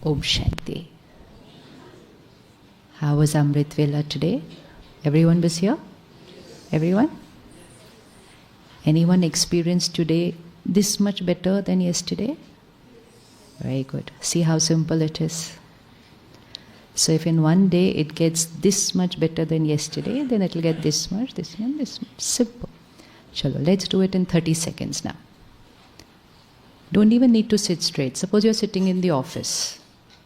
Om Shanti. How was Amrit Vela today? Everyone was here? Everyone? Anyone experienced today this much better than yesterday? Very good. See how simple it is. So if in one day it gets this much better than yesterday, then it will get this much, this much, this much. Simple. Chalo, let's do it in 30 seconds now. Don't even need to sit straight. Suppose you're sitting in the office.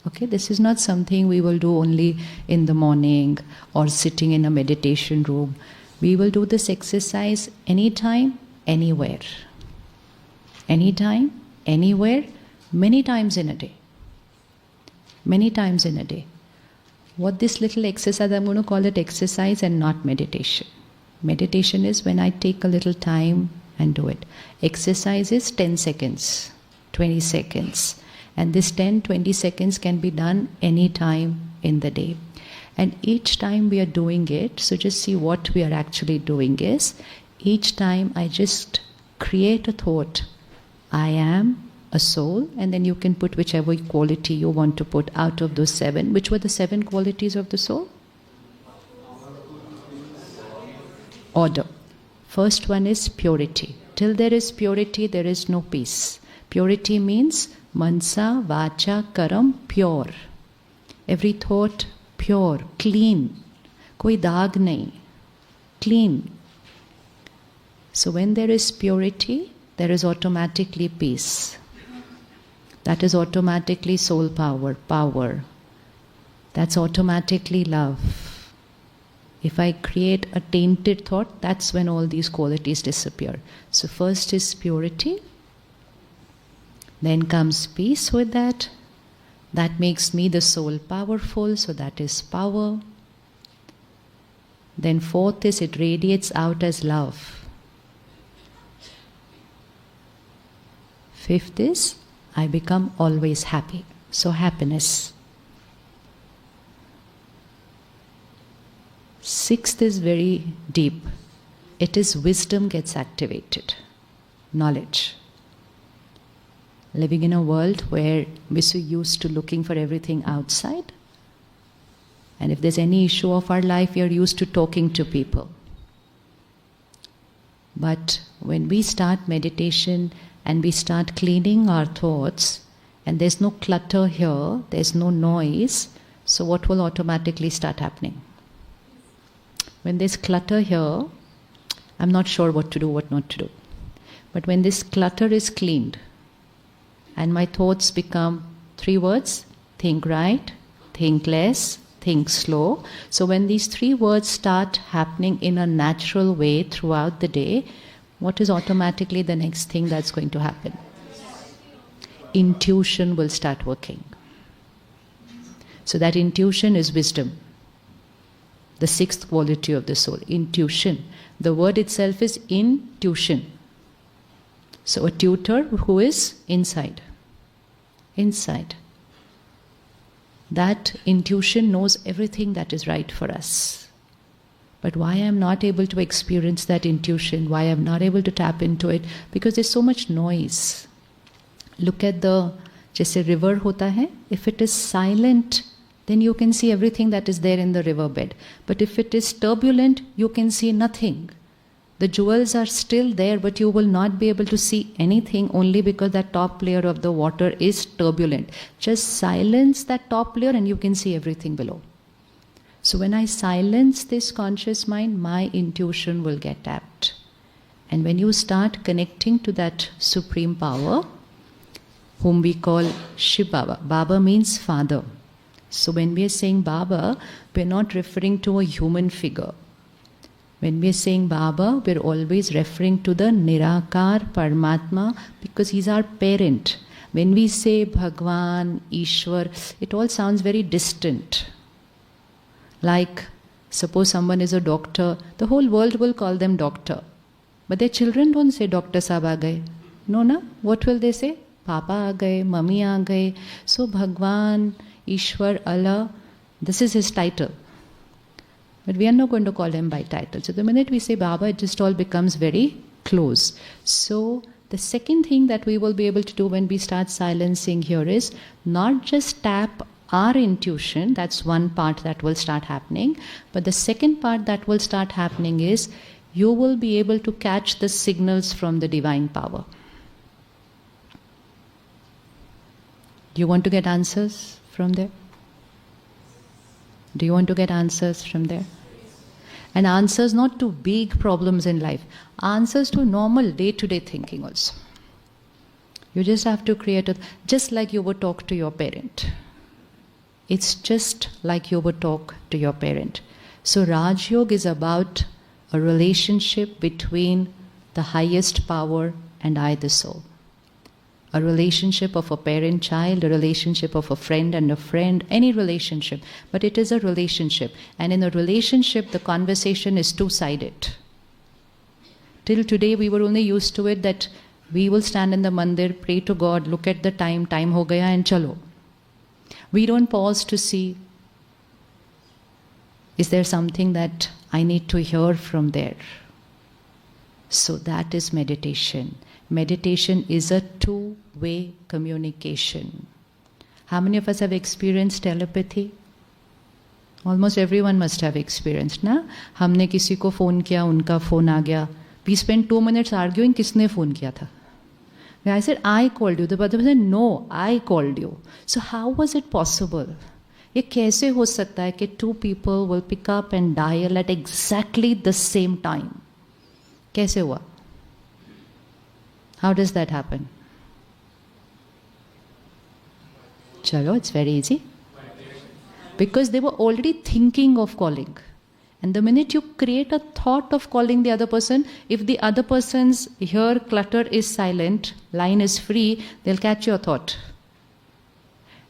Okay, this is not something we will do only in the morning or sitting in a meditation room. We will do this exercise anytime, anywhere. Anytime, anywhere, many times in a day. Many times in a day. What this little exercise, I'm going to call it exercise and not meditation. Meditation is when I take a little time and do it. Exercise is 10 seconds, 20 seconds. And this 10-20 seconds can be done any time in the day. And each time we are doing it, so just see what we are actually doing is, each time I just create a thought. I am a soul, and then you can put whichever quality you want to put out of those 7. Which were the 7 qualities of the soul? Order. First one is purity. Till there is purity, there is no peace. Purity means mansa, vacha, karam, pure. Every thought, pure, clean. Koi daag nahi. Clean. So when there is purity, there is automatically peace. That is automatically soul power. That's automatically love. If I create a tainted thought, that's when all these qualities disappear. So first is purity. Then comes peace with that. That makes me the soul powerful, so that is power. Then fourth is it radiates out as love. Fifth is I become always happy. So happiness. Sixth is very deep. It is wisdom gets activated. Knowledge. Living in a world where we're so used to looking for everything outside. And if there's any issue of our life, we are used to talking to people. But when we start meditation and we start cleaning our thoughts, and there's no clutter here, there's no noise, so what will automatically start happening? When there's clutter here, I'm not sure what to do, what not to do. But when this clutter is cleaned, and my thoughts become 3 words, think right, think less, think slow. So when these 3 words start happening in a natural way throughout the day, what is automatically the next thing that's going to happen? Intuition will start working. So that intuition is wisdom. The 6th quality of the soul, intuition. The word itself is intuition. So a tutor who is inside. Inside. That intuition knows everything that is right for us. But why I am not able to experience that intuition, why I am not able to tap into it? Because there's so much noise. Look at the, jaise river hota hai, if it is silent, then you can see everything that is there in the riverbed. But if it is turbulent, you can see nothing. The jewels are still there, but you will not be able to see anything only because that top layer of the water is turbulent. Just silence that top layer and you can see everything below. So when I silence this conscious mind, my intuition will get tapped. And when you start connecting to that supreme power, whom we call Shiv Baba. Baba means father. So when we are saying Baba, we are not referring to a human figure. When we are saying Baba, we are always referring to the Nirakar Paramatma because he's our parent. When we say Bhagwan, Ishwar, it all sounds very distant. Like, suppose someone is a doctor, the whole world will call them doctor. But their children don't say Doctor Sahab aa gaye. No, na? What will they say? Papa aa gaye, Mummy aa gaye. So Bhagwan, Ishwar, Allah, this is his title. But we are not going to call him by title. So the minute we say Baba, it just all becomes very close. So The second thing that we will be able to do when we start silencing here is not just tap our intuition, that's one part that will start happening, but the second part that will start happening is you will be able to catch the signals from the divine power. Do you want to get answers from there? Do you want to get answers from there? And answers not to big problems in life, answers to normal day-to-day thinking also. You just have to create just like you would talk to your parent. It's just like you would talk to your parent. So Raj Yoga is about a relationship between the highest power and I, the soul. A relationship of a parent-child, a relationship of a friend and a friend, any relationship. But it is a relationship. And in a relationship, the conversation is two-sided. Till today, we were only used to it that we will stand in the mandir, pray to God, look at the time ho gaya, and chalo. We don't pause to see, is there something that I need to hear from there? So that is meditation. Meditation is a two-way communication. How many of us have experienced telepathy? Almost everyone must have experienced, na? हमने किसी को phone किया, उनका phone आ गया. We spent 2 minutes arguing, किसने phone किया था? I said, I called you. The other person said, no, I called you. So how was it possible? ये कैसे हो सकता है कि two people will pick up and dial at exactly the same time? कैसे हुआ? How does that happen? Chalo, it's very easy. Because they were already thinking of calling. And the minute you create a thought of calling the other person, if the other person's here clutter is silent, line is free, they'll catch your thought.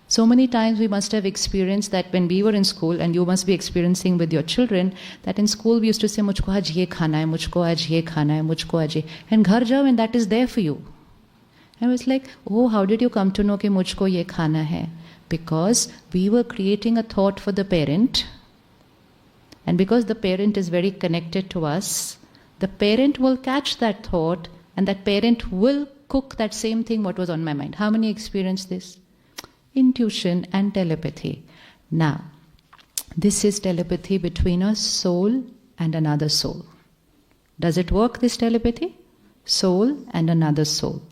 So many times we must have experienced that when we were in school, and you must be experiencing with your children, that in school we used to say, mujhko aaj ye khana hai, mujhko aaj ye khana hai, mujhko aaj ye. And ghar jao, and that is there for you. I was like, oh, how did you come to know कि मुझको ये खाना है? Because we were creating a thought for the parent. And because the parent is very connected to us, the parent will catch that thought and that parent will cook that same thing what was on my mind. How many experienced this? Intuition and telepathy. Now, this is telepathy between a soul and another soul. Does it work, this telepathy? Soul and another soul.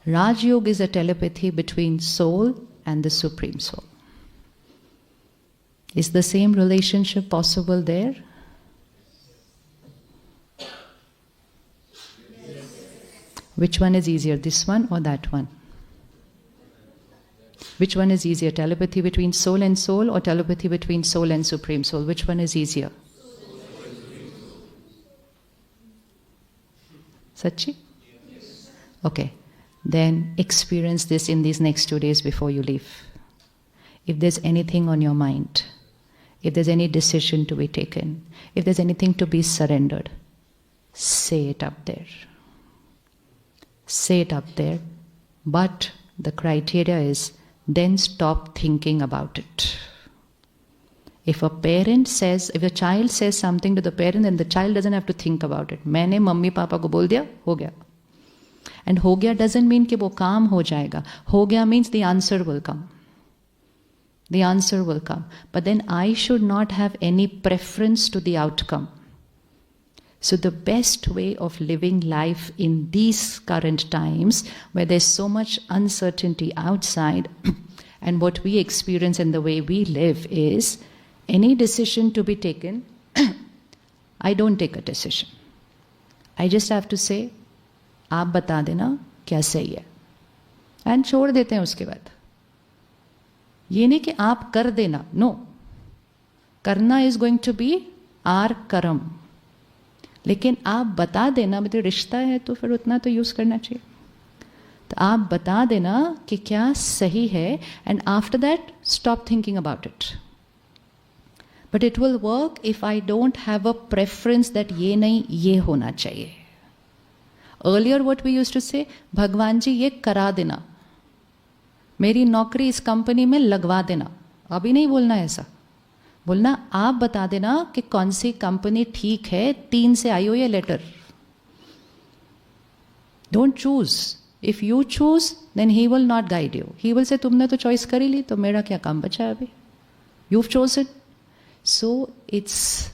Raj Yoga is a telepathy between soul and the Supreme Soul. Is the same relationship possible there? Yes. Which one is easier, this one or that one? Which one is easier, telepathy between soul and soul or telepathy between soul and Supreme Soul? Which one is easier? Sachi? Yes. Okay. Then experience this in these next 2 days before you leave. If there's anything on your mind, if there's any decision to be taken, if there's anything to be surrendered, say it up there. Say it up there. But the criteria is, then stop thinking about it. If a parent says, if a child says something to the parent, then the child doesn't have to think about it. मैंने mummy papa को बोल दिया, हो गया. And हो गया doesn't mean कि वो काम हो जाएगा. हो गया means the answer will come. The answer will come. But then I should not have any preference to the outcome. So the best way of living life in these current times, where there's so much uncertainty outside, and what we experience in the way we live is, any decision to be taken, I don't take a decision. I just have to say, आप बता देना क्या सही है, and छोड़ देते हैं उसके बाद. ये नहीं कि आप कर देना, नो. करना is going to be our कर्म. लेकिन आप बता देना, मतलब रिश्ता है तो फिर उतना तो यूज करना चाहिए. तो आप बता देना कि क्या सही है, and after that stop thinking about it. But it will work if I don't have a preference that ये नहीं, ये होना चाहिए. Earlier what we used to say, भगवान जी ये करा देना, मेरी नौकरी इस कंपनी में लगवा देना. अभी नहीं बोलना ऐसा. बोलना आप बता देना कि कौन सी कंपनी ठीक है, 3 से आई हो ये letter. Don't choose. If you choose, then he will not guide you. He will say, तुमने तो choice करी ली, तो मेरा क्या काम बचा अभी? You've chosen. So it's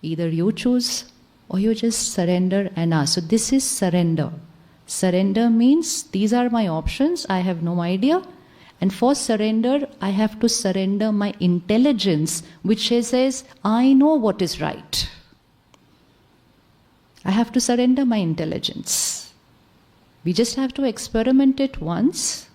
either you choose or you just surrender and ask. So this is surrender. Surrender means these are my options, I have no idea. And for surrender, I have to surrender my intelligence, which says, I know what is right. I have to surrender my intelligence. We just have to experiment it once,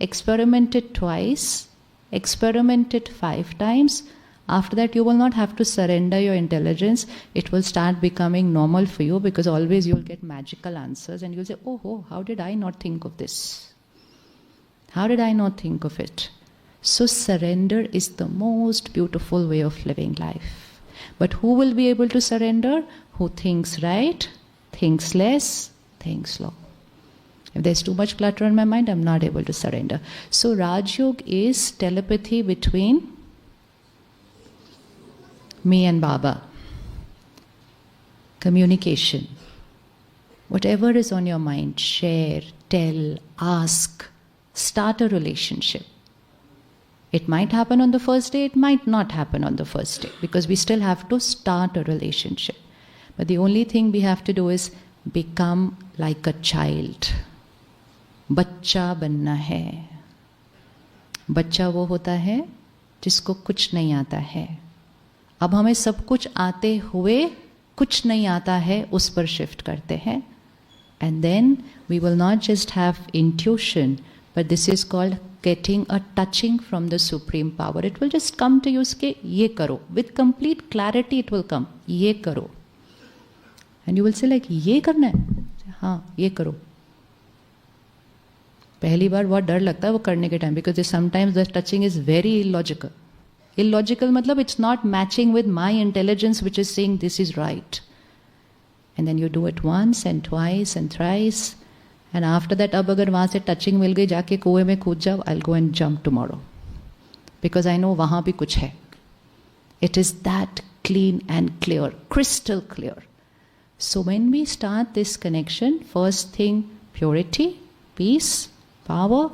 experiment it twice, experiment it 5 times. After that, you will not have to surrender your intelligence. It will start becoming normal for you, because always you'll get magical answers and you'll say, oh, how did I not think of this? How did I not think of it? So surrender is the most beautiful way of living life. But who will be able to surrender? Who thinks right, thinks less, thinks low. If there's too much clutter in my mind, I'm not able to surrender. So Raj Yoga is telepathy between me and Baba. Communication. Whatever is on your mind, share, tell, ask, start a relationship. It might happen on the first day, it might not happen on the first day, because we still have to start a relationship. But the only thing we have to do is become like a child. बच्चा बनना है. बच्चा वो होता है जिसको कुछ नहीं आता है. अब हमें सब कुछ आते हुए कुछ नहीं आता है, उस पर शिफ्ट करते हैं. And then we will not just have intuition, but this is called getting a touching from the supreme power. It will just come to you, कि ये करो. With complete clarity it will come. ये करो. And you will say like, ये करना है? हाँ, ये करो. पहली बार बहुत डर लगता है वो करने के time, because sometimes the touching is very illogical. Illogical मतलब it's not matching with my intelligence, which is saying this is right. And then you do it once and twice and thrice. And after that, अब अगर वहाँ से touching मिल गई, जाके कुएं में कूद जाओ, I'll go and jump tomorrow. Because I know वहाँ भी कुछ है. It is that clean and clear, crystal clear. So when we start this connection, first thing, purity, peace, power,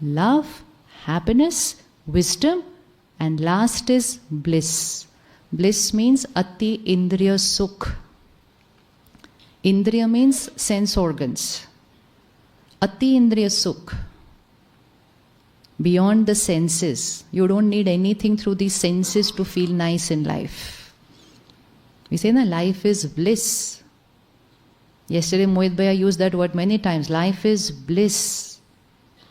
love, happiness, wisdom, and last is bliss. Bliss means ati indriya sukh. Indriya means sense organs. Ati indriya sukh. Beyond the senses. You don't need anything through these senses to feel nice in life. We say that life is bliss. Yesterday Mohit Bhaiya used that word many times. Life is bliss.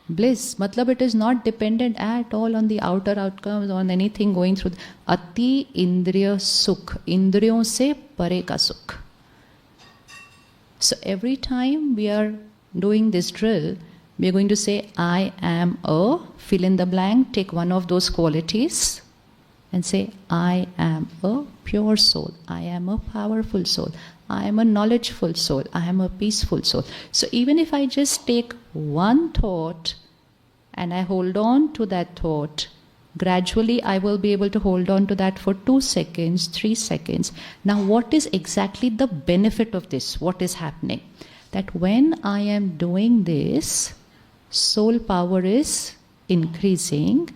Bliss, matlab it is not dependent at all on the outer outcomes, on anything going through. Ati indriya sukh. Indriyon se pare ka sukh. So every time we are doing this drill, we are going to say, I am a, fill in the blank, take one of those qualities and say, I am a pure soul. I am a powerful soul. I am a knowledgeful soul. I am a peaceful soul. So even if I just take one thought and I hold on to that thought, gradually I will be able to hold on to that for 2 seconds, 3 seconds. Now what is exactly the benefit of this? What is happening? That when I am doing this, soul power is increasing,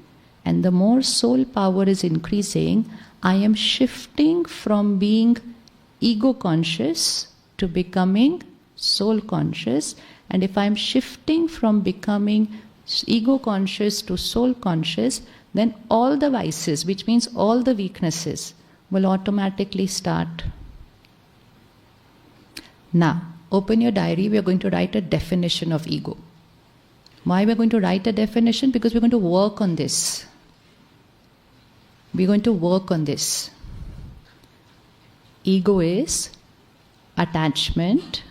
and the more soul power is increasing, I am shifting from being ego conscious to becoming soul conscious. And if I'm shifting from becoming ego conscious to soul conscious, then all the vices, which means all the weaknesses, will automatically start. Now, open your diary. We are going to write a definition of ego. Why we are going to write a definition? Because we're going to work on this. We're going to work on this. Ego is attachment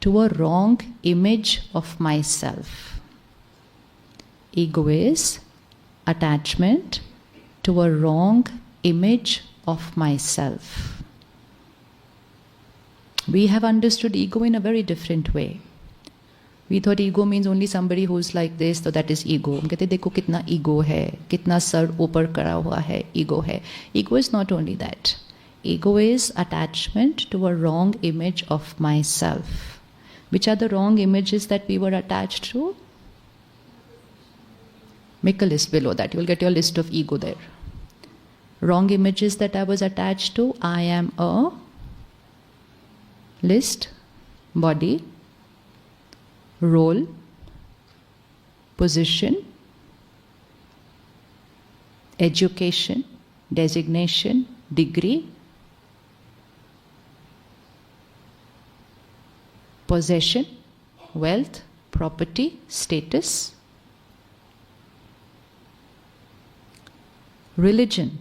to a wrong image of myself. Ego is attachment to a wrong image of myself. We have understood ego in a very different way. We thought ego means only somebody who's like this, so that is ego. हम कहते देखो कितना ego है, कितना sir ऊपर करा हुआ है, ego है. Ego is not only that. Ego is attachment to a wrong image of myself. Which are the wrong images that we were attached to? Make a list below that. You will get your list of ego there. Wrong images that I was attached to. I am a list, body, role, position, education, designation, degree, possession, wealth, property, status, religion,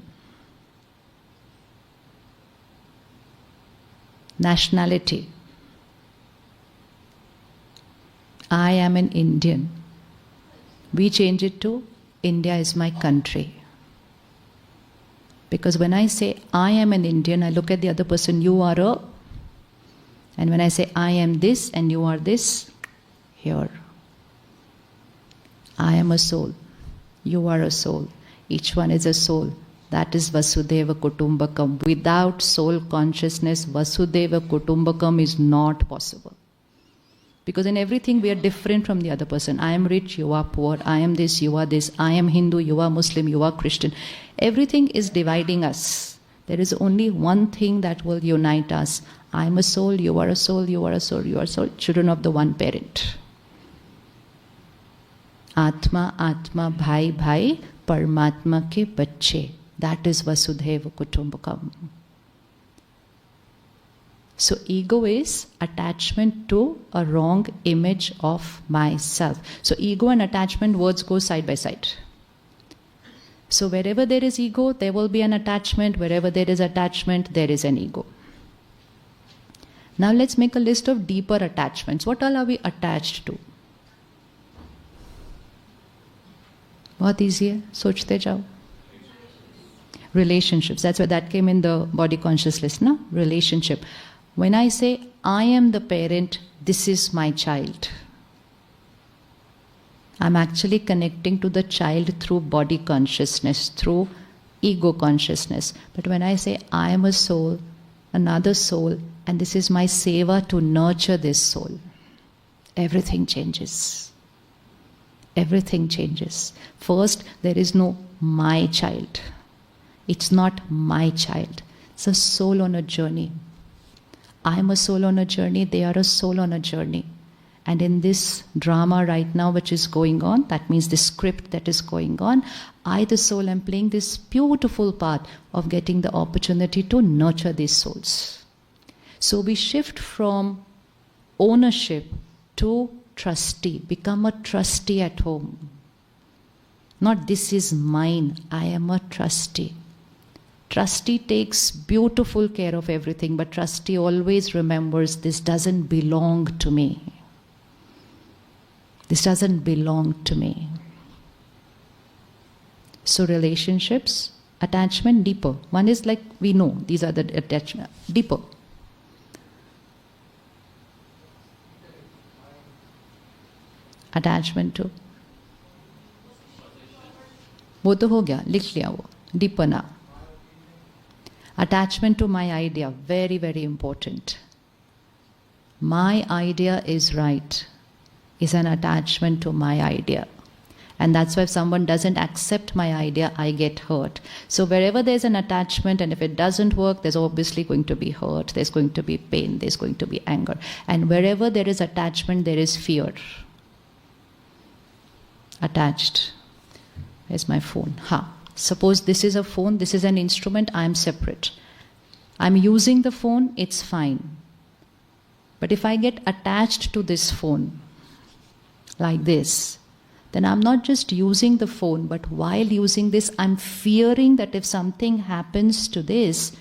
nationality. I am an Indian. We change it to India is my country. Because when I say I am an Indian, I look at the other person, you are a. And when I say I am this and you are this, here. I am a soul. You are a soul. Each one is a soul. That is Vasudeva Kutumbakam. Without soul consciousness, Vasudeva Kutumbakam is not possible. Because in everything we are different from the other person. I am rich, you are poor. I am this, you are this. I am Hindu, you are Muslim, you are Christian. Everything is dividing us. There is only one thing that will unite us. I am a soul, you are a soul, you are a soul, you are a soul. Children of the one parent. Atma, Atma, Bhai, Bhai, Paramatma ke bacche. That is Vasudhaiva Kutumbakam. So ego is attachment to a wrong image of myself. So ego and attachment words go side by side. So wherever there is ego, there will be an attachment. Wherever there is attachment, there is an ego. Now let's make a list of deeper attachments. What all are we attached to? बहुत easy है, सोचते जाओ. Relationships. That's why that came in the body conscious list, na? Relationship. When I say I am the parent, this is my child. I'm actually connecting to the child through body consciousness, through ego consciousness. But when I say I am a soul, another soul, and this is my seva to nurture this soul, everything changes. Everything changes. First, there is no my child. It's not my child. It's a soul on a journey. I am a soul on a journey. They are a soul on a journey. And in this drama right now which is going on, that means the script that is going on, I, the soul, am playing this beautiful part of getting the opportunity to nurture these souls. So we shift from ownership to trustee. Become a trustee at home. Not this is mine, I am a trustee. Trustee takes beautiful care of everything, but trustee always remembers this doesn't belong to me. This doesn't belong to me. So relationships, attachment, deeper. One is like we know, these are the attachment, deeper. Attachment to. वो तो हो गया, लिख लिया वो, deeper now. Attachment to my idea, very, very important. My idea is right, is an attachment to my idea. And that's why if someone doesn't accept my idea, I get hurt. So wherever there's an attachment, and if it doesn't work, there's obviously going to be hurt, there's going to be pain, there's going to be anger. And wherever there is attachment, there is fear. Attached. Where's my phone? Suppose this is a phone, this is an instrument, I am separate. I'm using the phone, it's fine. But if I get attached to this phone, like this, then I'm not just using the phone, but while using this, I'm fearing that if something happens to this,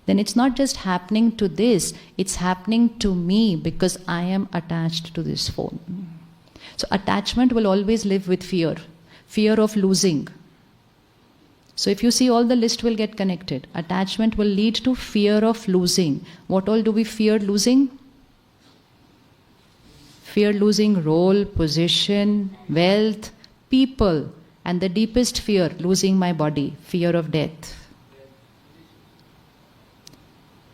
then it's not just happening to this, it's happening to me because I am attached to this phone. So attachment will always live with fear. Fear of losing. So if you see, all the list will get connected. Attachment will lead to fear of losing. What all do we fear losing? Fear losing role, position, wealth, people. And the deepest fear, losing my body, fear of death.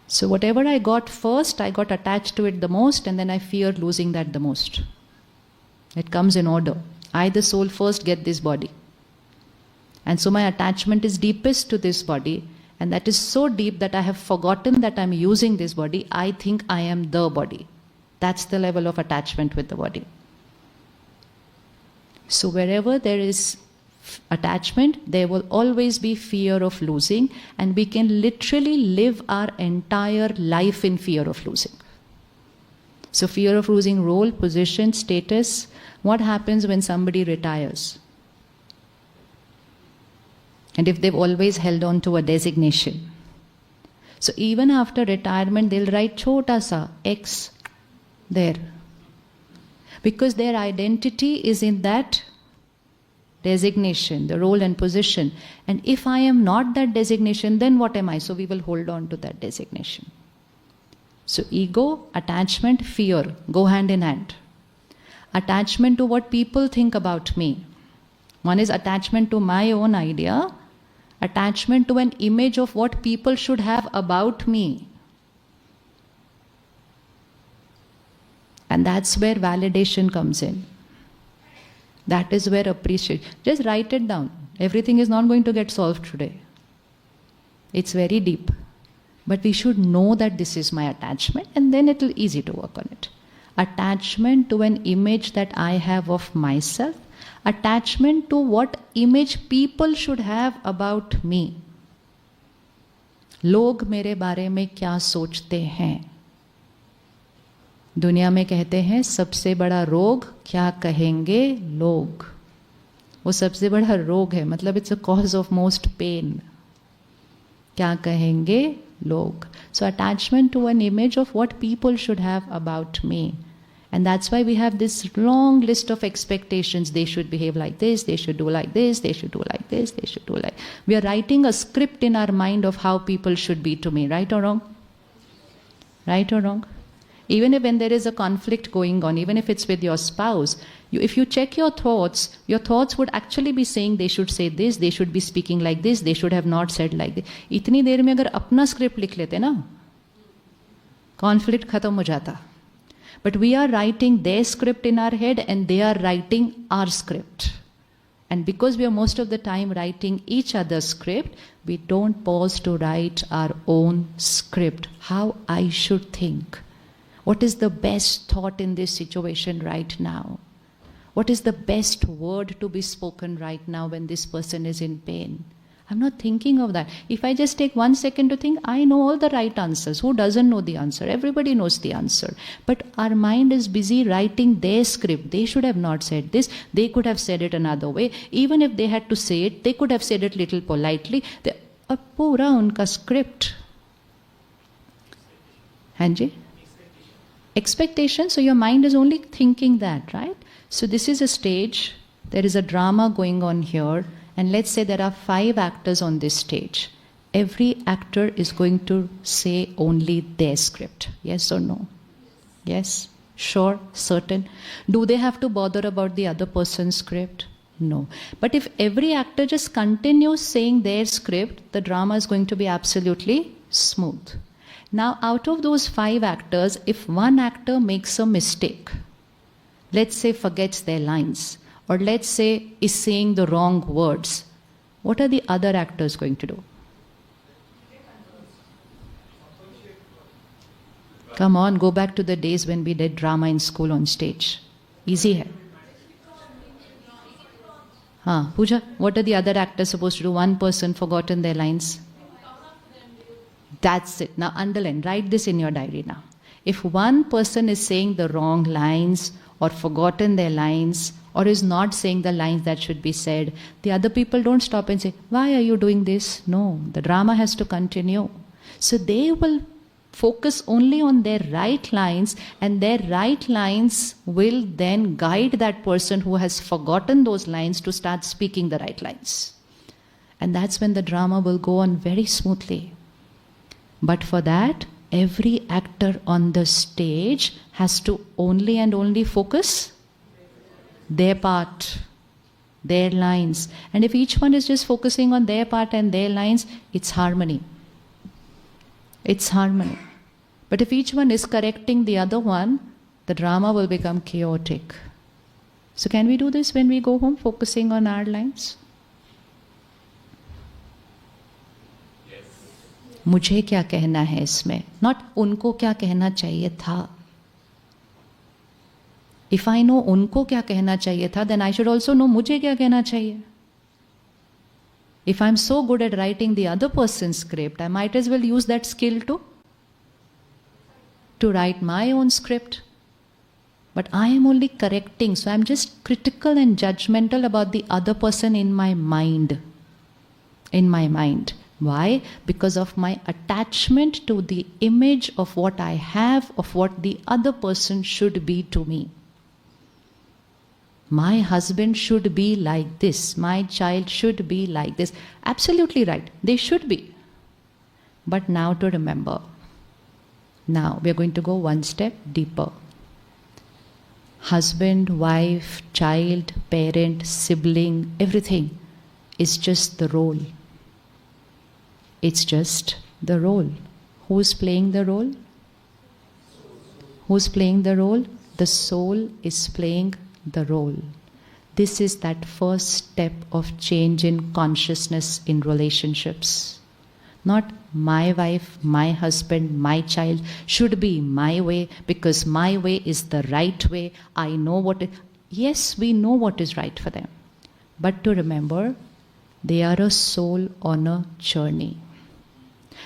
So whatever I got first, I got attached to it the most, and then I fear losing that the most. It comes in order. I, the soul, first get this body. And so my attachment is deepest to this body, and that is so deep that I have forgotten that I'm using this body. I think I am the body. That's the level of attachment with the body. So wherever there is attachment, there will always be fear of losing, and we can literally live our entire life in fear of losing. So fear of losing role, position, status. What happens when somebody retires? And if they've always held on to a designation. So even after retirement, they'll write chota sa, X, there. Because their identity is in that designation, the role and position. And if I am not that designation, then what am I? So we will hold on to that designation. So ego, attachment, fear go hand in hand. Attachment to what people think about me. One is attachment to my own idea, attachment to an image of what people should have about me. And that's where validation comes in. That is where appreciation. Just write it down. Everything is not going to get solved today. It's very deep. But we should know that this is my attachment, and then it will be easy to work on it. Attachment to an image that I have of myself. Attachment to what image people should have about me. लोग मेरे बारे में क्या सोचते हैं? दुनिया में कहते हैं सबसे बड़ा रोग क्या कहेंगे लोग. वो सबसे बड़ा रोग है, मतलब it's a cause of most pain. क्या कहेंगे लोग. So attachment to an image of what people should have about me. And that's why we have this long list of expectations. They should behave like this, they should do like this, they should do like this, they should do like... We are writing a script in our mind of how people should be to me, right or wrong? Right or wrong? Even if when there is a conflict going on, even if it's with your spouse, if you check your thoughts would actually be saying they should say this, they should be speaking like this, they should have not said like this. इतनी देर में अगर अपना script लिख लेते ना, conflict खत्म हो जाता. But we are writing their script in our head and they are writing our script. And because we are most of the time writing each other's script, we don't pause to write our own script. How I should think. What is the best thought in this situation right now? What is the best word to be spoken right now when this person is in pain? I'm not thinking of that. If I just take 1 second to think, I know all the right answers. Who doesn't know the answer? Everybody knows the answer. But our mind is busy writing their script. They should have not said this. They could have said it another way. Even if they had to say it, they could have said it little politely. Pura unka script. Hanji? Expectation. So your mind is only thinking that, right? So this is a stage. There is a drama going on here. And let's say there are 5 actors on this stage. Every actor is going to say only their script. Yes or no? Yes? Sure? Certain? Do they have to bother about the other person's script? No. But if every actor just continues saying their script, the drama is going to be absolutely smooth. Now, out of those 5 actors, if one actor makes a mistake, let's say forgets their lines, or let's say is saying the wrong words, what are the other actors going to do? Come on, go back to the days when we did drama in school on stage. Easy hai. Pooja, what are the other actors supposed to do? One person forgotten their lines. That's it. Now underline, write this in your diary now. If one person is saying the wrong lines or forgotten their lines or is not saying the lines that should be said, the other people don't stop and say, why are you doing this? No, the drama has to continue. So they will focus only on their right lines, and their right lines will then guide that person who has forgotten those lines to start speaking the right lines. And that's when the drama will go on very smoothly. But for that, every actor on the stage has to only and only focus their part, their lines. And if each one is just focusing on their part and their lines, it's harmony. It's harmony. But if each one is correcting the other one, the drama will become chaotic. So can we do this when we go home, focusing on our lives? Yes. मुझे क्या कहना है इसमें? Not उनको क्या कहना चाहिए था. If I know उनको क्या कहना चाहिए था, then I should also know मुझे क्या कहना चाहिए. If I'm so good at writing the other person's script, I might as well use that skill to write my own script. But I am only correcting, so I'm just critical and judgmental about the other person in my mind. In my mind. Why? Because of my attachment to the image of what I have, of what the other person should be to me. My husband should be like this. My child should be like this. Absolutely right. They should be. But now to remember. Now we are going to go one step deeper. Husband, wife, child, parent, sibling, everything is just the role. It's just the role. Who's playing the role? Who's playing the role? The soul is playing the role. This is that first step of change in consciousness in relationships. Not my wife, my husband, my child should be my way because my way is the right way. I know what it, yes, we know what is right for them. But to remember, they are a soul on a journey.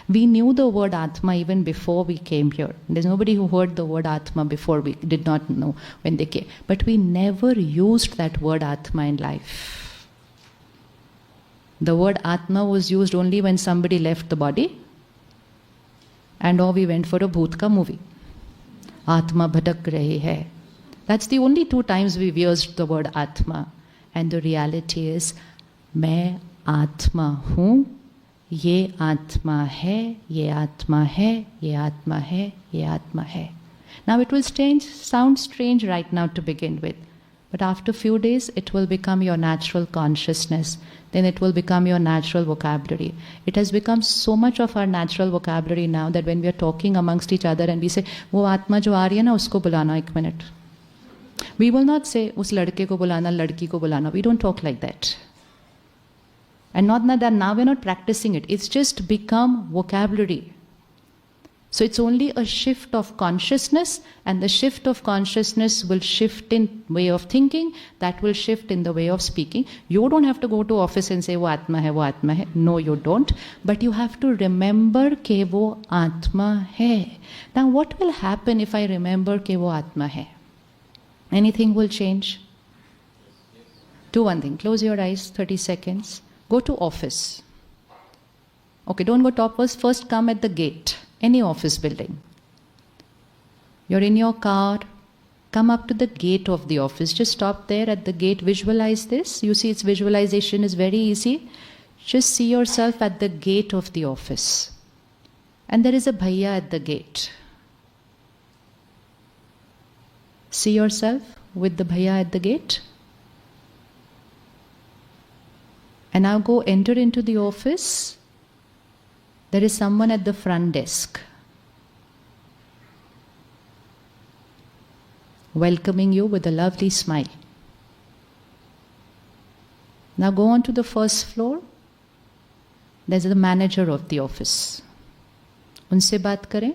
We knew the word Atma even before we came here. There's nobody who heard the word Atma before. We did not know when they came. But we never used that word Atma in life. The word Atma was used only when somebody left the body and or we went for a Bhoot ka movie. Atma bhatak rahi hai. That's the only two times we've used the word Atma. And the reality is, मैं आत्मा हूँ, ये आत्मा है, ये आत्मा है, ये आत्मा है, ये आत्मा है. Now it will sound strange right now to begin with. But after a few days, it will become your natural consciousness. Then it will become your natural vocabulary. It has become so much of our natural vocabulary now that when we are talking amongst each other and we say, वो आत्मा जो आ रही है ना, उसको बुलाना 1 minute. We will not say, उस लड़के को बुलाना, लड़की को बुलाना. We don't talk like that. And not that now we're not practicing it. It's just become vocabulary. So it's only a shift of consciousness, and the shift of consciousness will shift in way of thinking, that will shift in the way of speaking. You don't have to go to office and say, wo atma hai, wo atma hai. No, you don't. But you have to remember ke wo atma hai. Now what will happen if I remember ke wo atma hai? Anything will change? Do one thing. Close your eyes, 30 seconds. Go to office. Okay, don't go top first. First come at the gate. Any office building. You're in your car. Come up to the gate of the office. Just stop there at the gate. Visualize this. You see, its visualization is very easy. Just see yourself at the gate of the office. And there is a bhaiya at the gate. See yourself with the bhaiya at the gate. And now go enter into the office. There is someone at the front desk welcoming you with a lovely smile. Now go on to the first floor. There's the manager of the office. उनसे बात करें.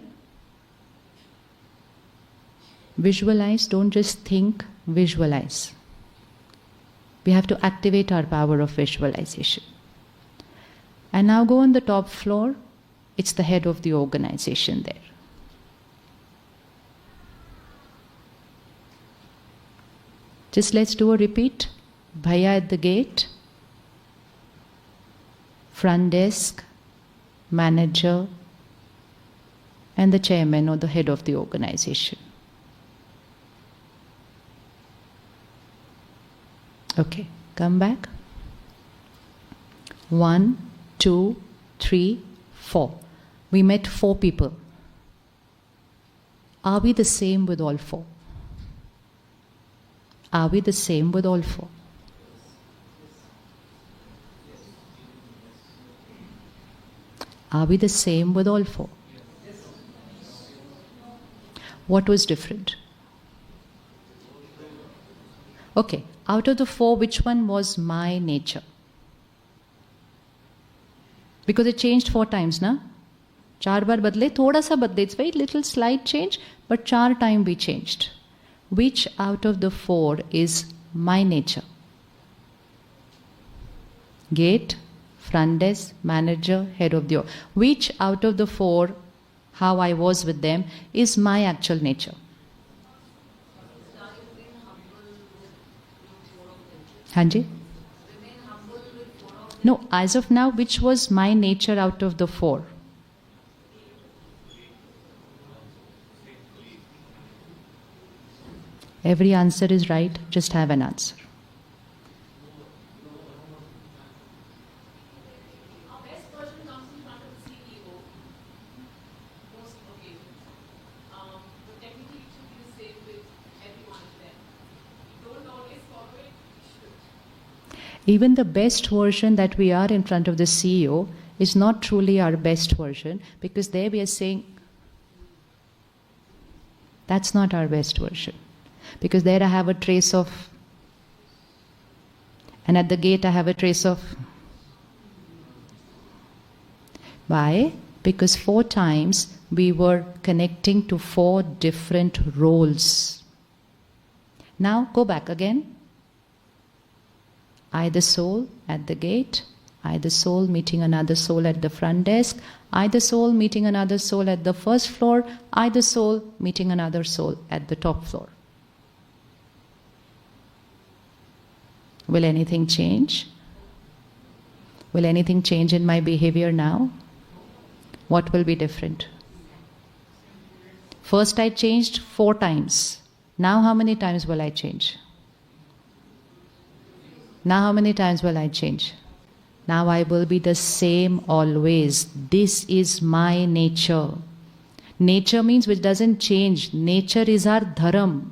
Visualize, don't just think, visualize. We have to activate our power of visualization. And now go on the top floor. It's the head of the organization there. Just let's do a repeat. Bhaiya at the gate, front desk, manager, and the chairman or the head of the organization. Okay, come back. 1, 2, 3, 4. We met 4 people. Are we the same with all 4? Are we the same with all 4? Are we the same with all 4? What was different? Okay, out of the 4, which one was my nature? Because it changed 4 times, na? 4 बार बदले, थोड़ा सा बदले. It's very little slight change, but 4 times we changed. Which out of the 4 is my nature? Gate, front desk, manager, head of the... Which out of the 4, how I was with them, is my actual nature? Hanji? No, as of now, which was my nature out of the 4? Every answer is right, just have an answer. Our best version comes in front of the CEO, most occasions. But technically it should be the same with every one of them. We don't always follow it, we should. Even the best version that we are in front of the CEO is not truly our best version, because there we are saying, that's not our best version. Because there I have a trace of, and at the gate I have a trace of. Why? Because 4 times we were connecting to 4 different roles. Now go back again. I the soul at the gate, I the soul meeting another soul at the front desk, I the soul meeting another soul at the first floor, I the soul meeting another soul at the top floor. Will anything change? Will anything change in my behavior now? What will be different? First I changed 4 times. Now how many times will I change? Now how many times will I change? Now I will be the same always. This is my nature. Nature means which doesn't change. Nature is our dharam.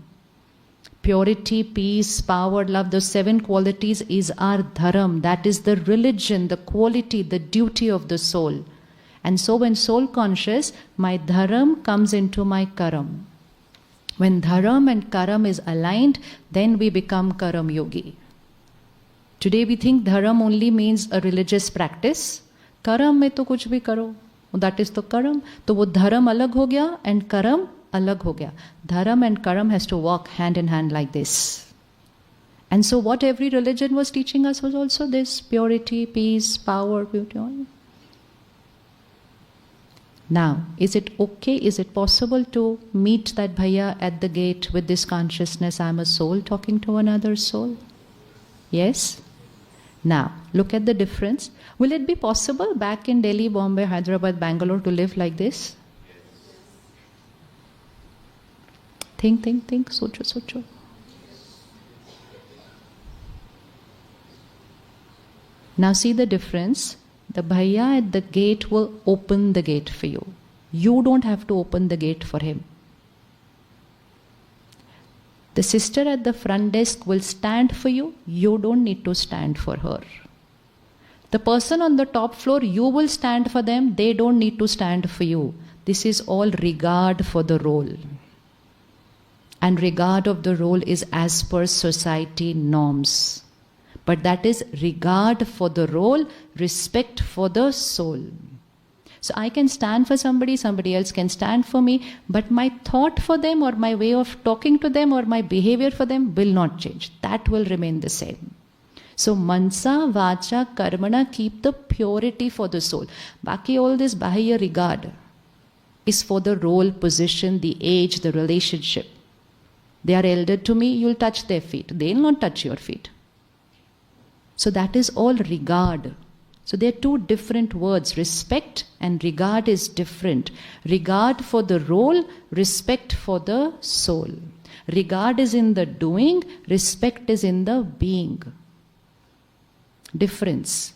Purity, peace, power, love, those 7 qualities is our dharam. That is the religion, the quality, the duty of the soul. And so when soul conscious, my dharam comes into my karam. When dharam and karam is aligned, then we become karam yogi. Today we think dharam only means a religious practice. Karam mein to kuch bhi karo. That is the karam. तो वो dharam अलग हो गया and karam अलग हो गया. Dharam and karam has to walk hand in hand like this. And so what every religion was teaching us was also this: purity, peace, power, beauty. Now, is it okay, is it possible to meet that bhaiya at the gate with this consciousness, I'm a soul talking to another soul? Yes? Now, look at the difference. Will it be possible back in Delhi, Bombay, Hyderabad, Bangalore to live like this? Think, socho. Now see the difference. The bhaiya at the gate will open the gate for you. You don't have to open the gate for him. The sister at the front desk will stand for you. You don't need to stand for her. The person on the top floor, you will stand for them. They don't need to stand for you. This is all regard for the role. And regard of the role is as per society norms. But that is regard for the role, respect for the soul. So I can stand for somebody, somebody else can stand for me, but my thought for them or my way of talking to them or my behavior for them will not change. That will remain the same. So mansa, vacha, karmana, keep the purity for the soul. Baki all this bahya regard is for the role, position, the age, the relationship. They are elder to me, you'll touch their feet. They'll not touch your feet. So that is all regard. So there are 2 different words. Respect and regard is different. Regard for the role, respect for the soul. Regard is in the doing, respect is in the being. Difference.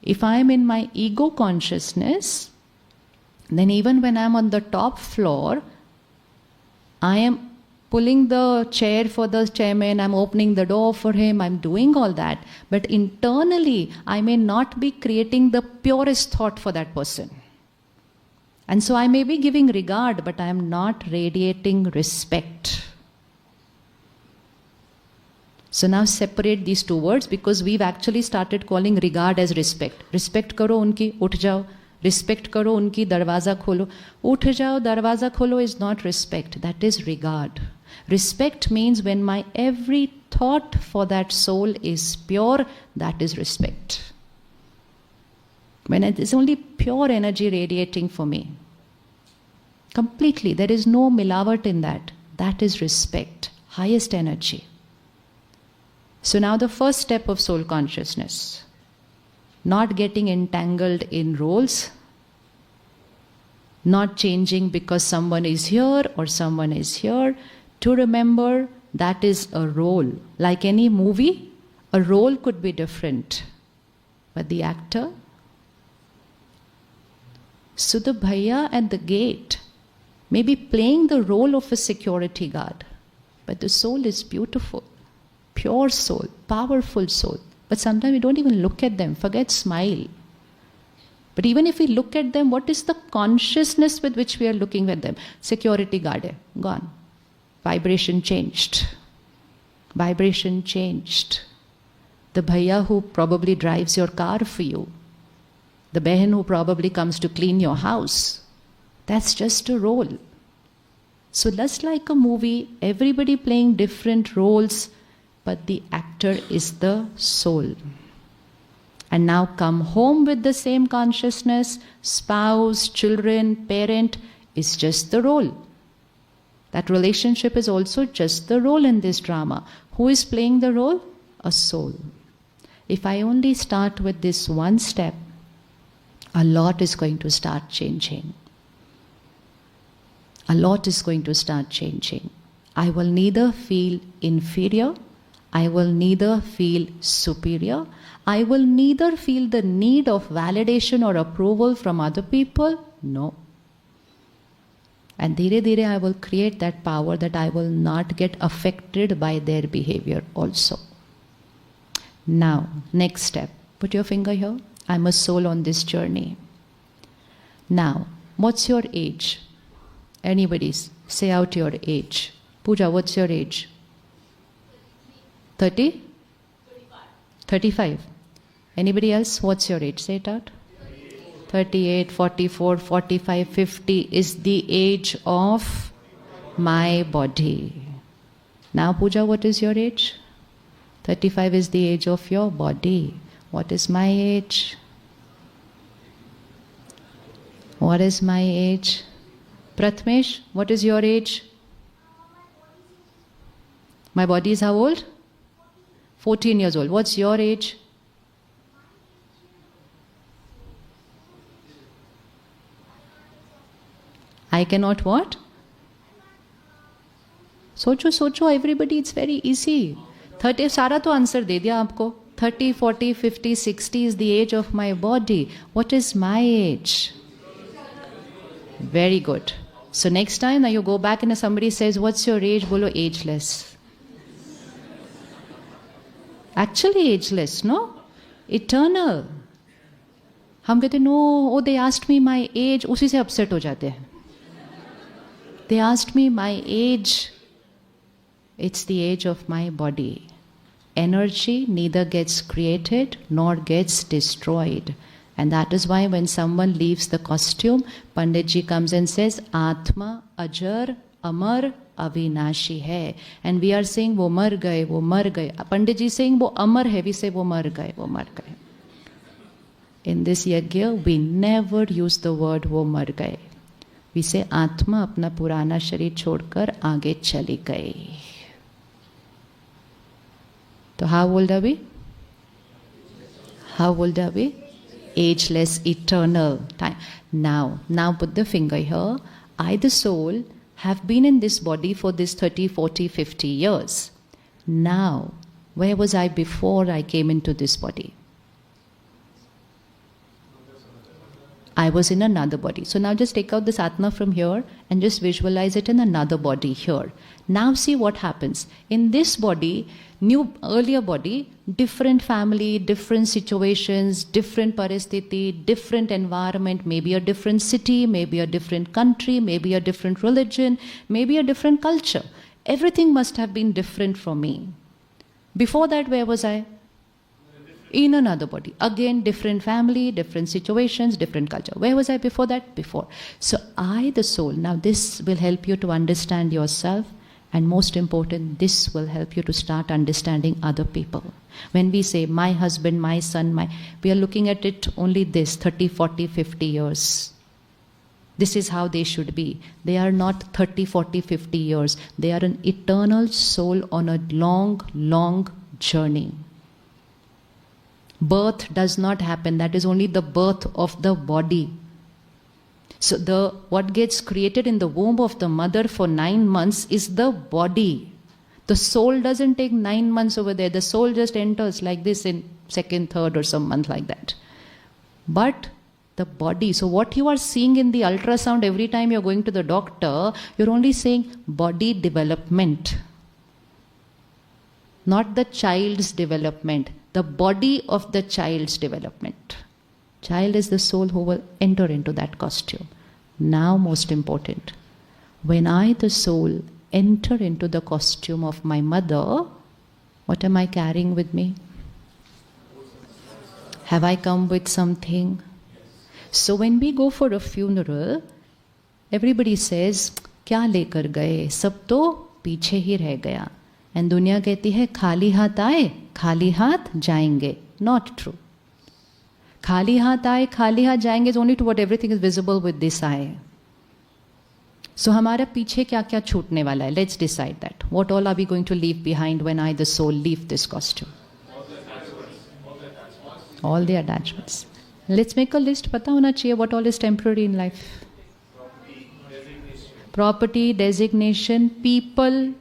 If I am in my ego consciousness, then even when I am on the top floor, I am pulling the chair for the chairman, I'm opening the door for him, I'm doing all that. But internally, I may not be creating the purest thought for that person. And so I may be giving regard, but I am not radiating respect. So now separate these two words, because we've actually started calling regard as respect. Respect karo unki, uth jao. Respect karo unki, darwaza kholo. Uth jao, darwaza kholo is not respect, that is regard. Respect means when my every thought for that soul is pure, that is respect. When it is only pure energy radiating for me, completely, there is no milavat in that, that is respect, highest energy. So now the first step of soul consciousness, not getting entangled in roles, not changing because someone is here or someone is here, to remember that is a role. Like any movie, a role could be different, but the actor. So the bhaiya at the gate may be playing the role of a security guard, but the soul is beautiful, pure soul, powerful soul. But sometimes we don't even look at them, forget smile. But even if we look at them, what is the consciousness with which we are looking at them? Security guard hai, gone. Vibration changed. Vibration changed. The bhaiya who probably drives your car for you, the behan who probably comes to clean your house, that's just a role. So just like a movie, everybody playing different roles, but the actor is the soul. And now come home with the same consciousness, spouse, children, parent, is just the role. That relationship is also just the role in this drama. Who is playing the role? A soul. If I only start with this one step, a lot is going to start changing. A lot is going to start changing. I will neither feel inferior, I will neither feel superior, I will neither feel the need of validation or approval from other people. No. And dhire dhire I will create that power that I will not get affected by their behavior also. Now, next step. Put your finger here. I'm a soul on this journey. Now, what's your age? Anybody say out your age. Pooja, what's your age? 30? 35. Anybody else? What's your age? Say it out. 38, 44, 45, 50 is the age of my body. Now, Pooja, what is your age? 35 is the age of your body. What is my age? What is my age? Pratmesh, what is your age? My body is how old? 14 years old. What's your age? I cannot what? सोचो everybody, it's very easy. 30 सारा तो answer दे दिया आपको. 30, 40, 50, 60 is the age of my body. What is my age? Very good. So next time now you go back and somebody says, what's your age? Bolo ageless. Actually ageless, no? Eternal. हम कहते no, oh they asked me my age, उसी से upset हो जाते हैं. They asked me my age. It's the age of my body. Energy neither gets created nor gets destroyed. And that is why when someone leaves the costume, Panditji comes and says, Atma ajar amar avinashi hai. And we are saying, wo mar gaye, wo mar gaye. Panditji saying, wo amar hai. We say, wo mar gaye, wo mar gaye. In this yajna, we never use the word wo mar gaye. We say, Atma apna purana sharir chhodkar aage chali gayi. So how old are we? How old are we? Ageless, eternal time. Now put the finger here. I, the soul, have been in this body for this 30, 40, 50 years. Now, where was I before I came into this body? I was in another body. So now just take out this Atma from here and just visualize it in another body here. Now see what happens. In this body, earlier body, different family, different situations, different paristiti, different environment, maybe a different city, maybe a different country, maybe a different religion, maybe a different culture. Everything must have been different for me. Before that, where was I? In another body. Again, different family, different situations, different culture. Where was I before that? Before. So I, the soul, now this will help you to understand yourself, and most important, this will help you to start understanding other people. When we say my husband, my son, we are looking at it only this 30, 40, 50 years. This is how they should be. They are not 30, 40, 50 years. They are an eternal soul on a long, long journey. Birth does not happen. That is only the birth of the body. So what gets created in the womb of the mother for 9 months is the body. The soul doesn't take 9 months over there. The soul just enters like this in second, third or some month like that. But the body, so what you are seeing in the ultrasound every time you're going to the doctor, you're only saying body development. Not the child's development. The body of the child's development. Child is the soul who will enter into that costume. Now, most important, when I, the soul, enter into the costume of my mother, what am I carrying with me? Have I come with something? So when we go for a funeral, everybody says, क्या लेकर गए? सब तो पीछे ही रह गया. And दुनिया कहती है खाली हाथ आए, खाली हाथ जाएंगे. Not true. खाली हाथ आए, खाली हाथ जाएंगे is only to what everything is visible with this eye. So हमारा पीछे क्या क्या छूटने वाला है? Let's decide that. What all are we going to leave behind when I, the soul, leave this costume? All the attachments. Let's make a list. पता होना चाहिए what all is temporary in life. Property, designation, people,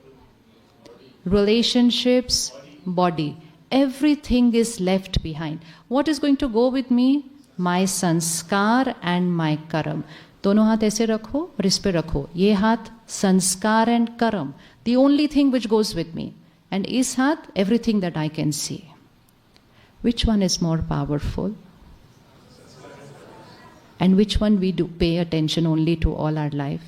relationships, body. Everything is left behind. What is going to go with me? My sanskar and my karam. दोनों हाथ ऐसे रखो और इस पे रखो. ये हाथ संस्कार and karam. The only thing which goes with me. And इस हाथ everything that I can see. Which one is more powerful? And which one we do pay attention only to all our life?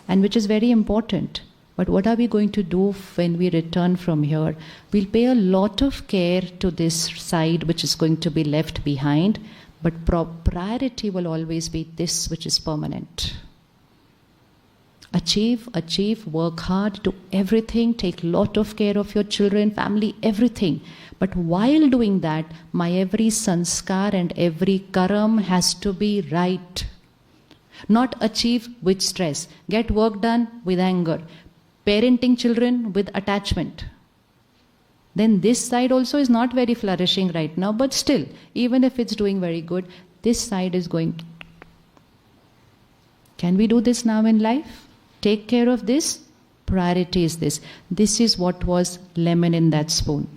And which is very important. But what are we going to do when we return from here? We'll pay a lot of care to this side which is going to be left behind, but priority will always be this which is permanent. Achieve, work hard, do everything, take lot of care of your children, family, everything. But while doing that, my every sanskar and every karam has to be right. Not achieve with stress. Get work done with anger. Parenting children with attachment. Then this side also is not very flourishing right now, but still, even if it's doing very good, this side is going. Can we do this now in life? Take care of this. Priority is this. This is what was lemon in that spoon.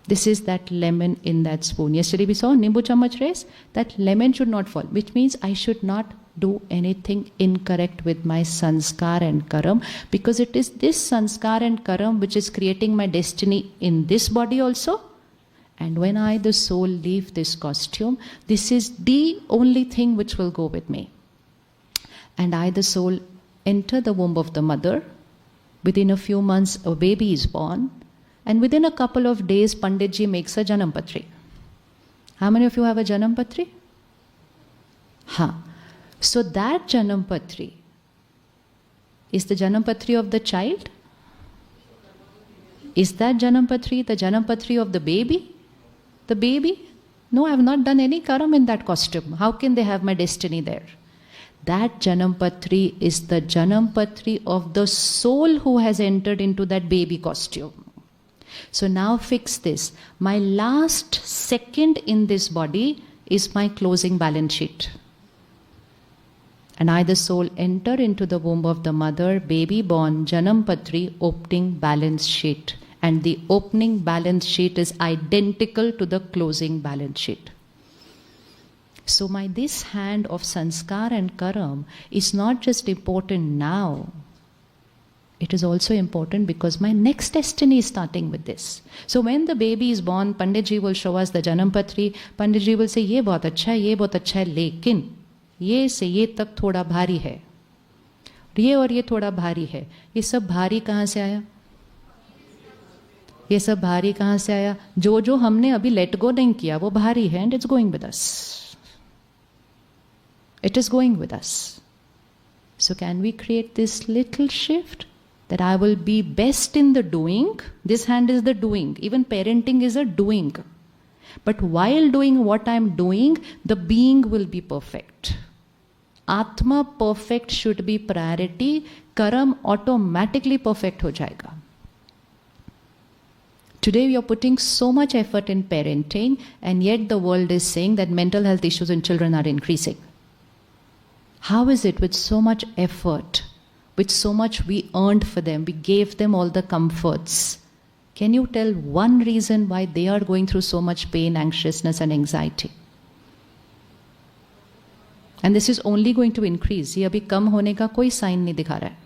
This is that lemon in that spoon. Yesterday we saw Nimbu Chammach race. That lemon should not fall, which means I should not do anything incorrect with my sanskar and karam, because it is this sanskar and karam which is creating my destiny in this body also. And when I, the soul, leave this costume, this is the only thing which will go with me. And I, the soul, enter the womb of the mother. Within a few months, a baby is born. And within a couple of days, Panditji makes a Janampatri. How many of you have a Janampatri? So that Janampatri is the Janampatri of the child? Is that Janampatri the Janampatri of the baby? The baby? No, I have not done any karam in that costume. How can they have my destiny there? That Janampatri is the Janampatri of the soul who has entered into that baby costume. So now fix this. My last second in this body is my closing balance sheet. And I, the soul, enter into the womb of the mother, baby born, Janampatri, opening balance sheet. And the opening balance sheet is identical to the closing balance sheet. So this hand of sanskar and karam is not just important now. It is also important because my next destiny is starting with this. So when the baby is born, Panditji will show us the Janam Patri. Panditji will say, ये बहुत अच्छा है, ये बहुत अच्छा है, लेकिन ये से ये तक थोड़ा भारी है. ये और ये थोड़ा भारी है. ये सब भारी कहाँ से आया? ये सब भारी कहाँ से आया? जो हमने अभी लेट गो नहीं किया वो भारी है, and it's going with us. It is going with us. So can we create this little shift? That I will be best in the doing. This hand is the doing. Even parenting is a doing. But while doing what I am doing, the being will be perfect. Atma perfect should be priority. Karam automatically perfect ho jayega. Today we are putting so much effort in parenting, and yet the world is saying that mental health issues in children are increasing. How is it with so much effort? With so much we earned for them, we gave them all the comforts. Can you tell one reason why they are going through so much pain, anxiousness and anxiety? And this is only going to increase. ये अभी कम होने का कोई sign नहीं दिखा रहा है.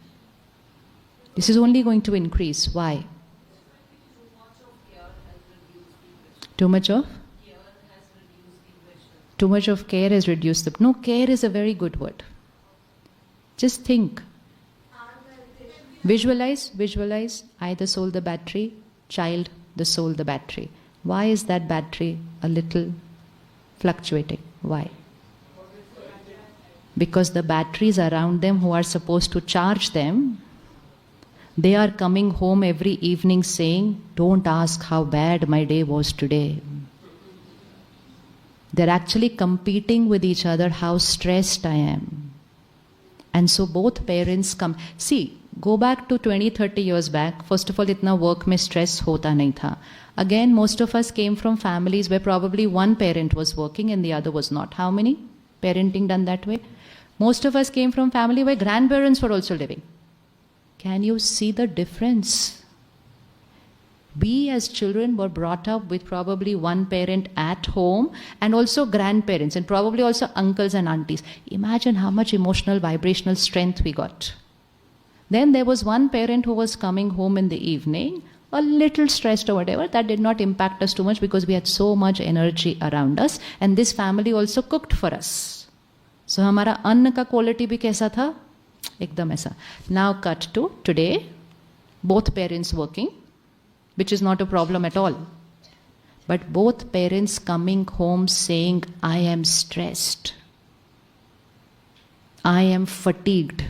This is only going to increase. Why? Too much of? Too much of care has reduced the... No, care is a very good word. Just think. Visualize, I the soul the battery, child the soul the battery. Why is that battery a little fluctuating? Why? Because the batteries around them who are supposed to charge them, they are coming home every evening saying, don't ask how bad my day was today. They're actually competing with each other how stressed I am. And so both parents come. See, go back to 20-30 years back. First of all, itna work mein stress hota nahi tha. Again, most of us came from families where probably one parent was working and the other was not. How many? Parenting done that way? Most of us came from family where grandparents were also living. Can you see the difference? We as children were brought up with probably one parent at home and also grandparents and probably also uncles and aunties. Imagine how much emotional, vibrational strength we got. Then there was one parent who was coming home in the evening, a little stressed or whatever. That did not impact us too much because we had so much energy around us, and this family also cooked for us. So हमारा अन्न का quality भी कैसा था? एकदम ऐसा. Now cut to today, both parents working, which is not a problem at all. But both parents coming home saying, I am stressed, I am fatigued,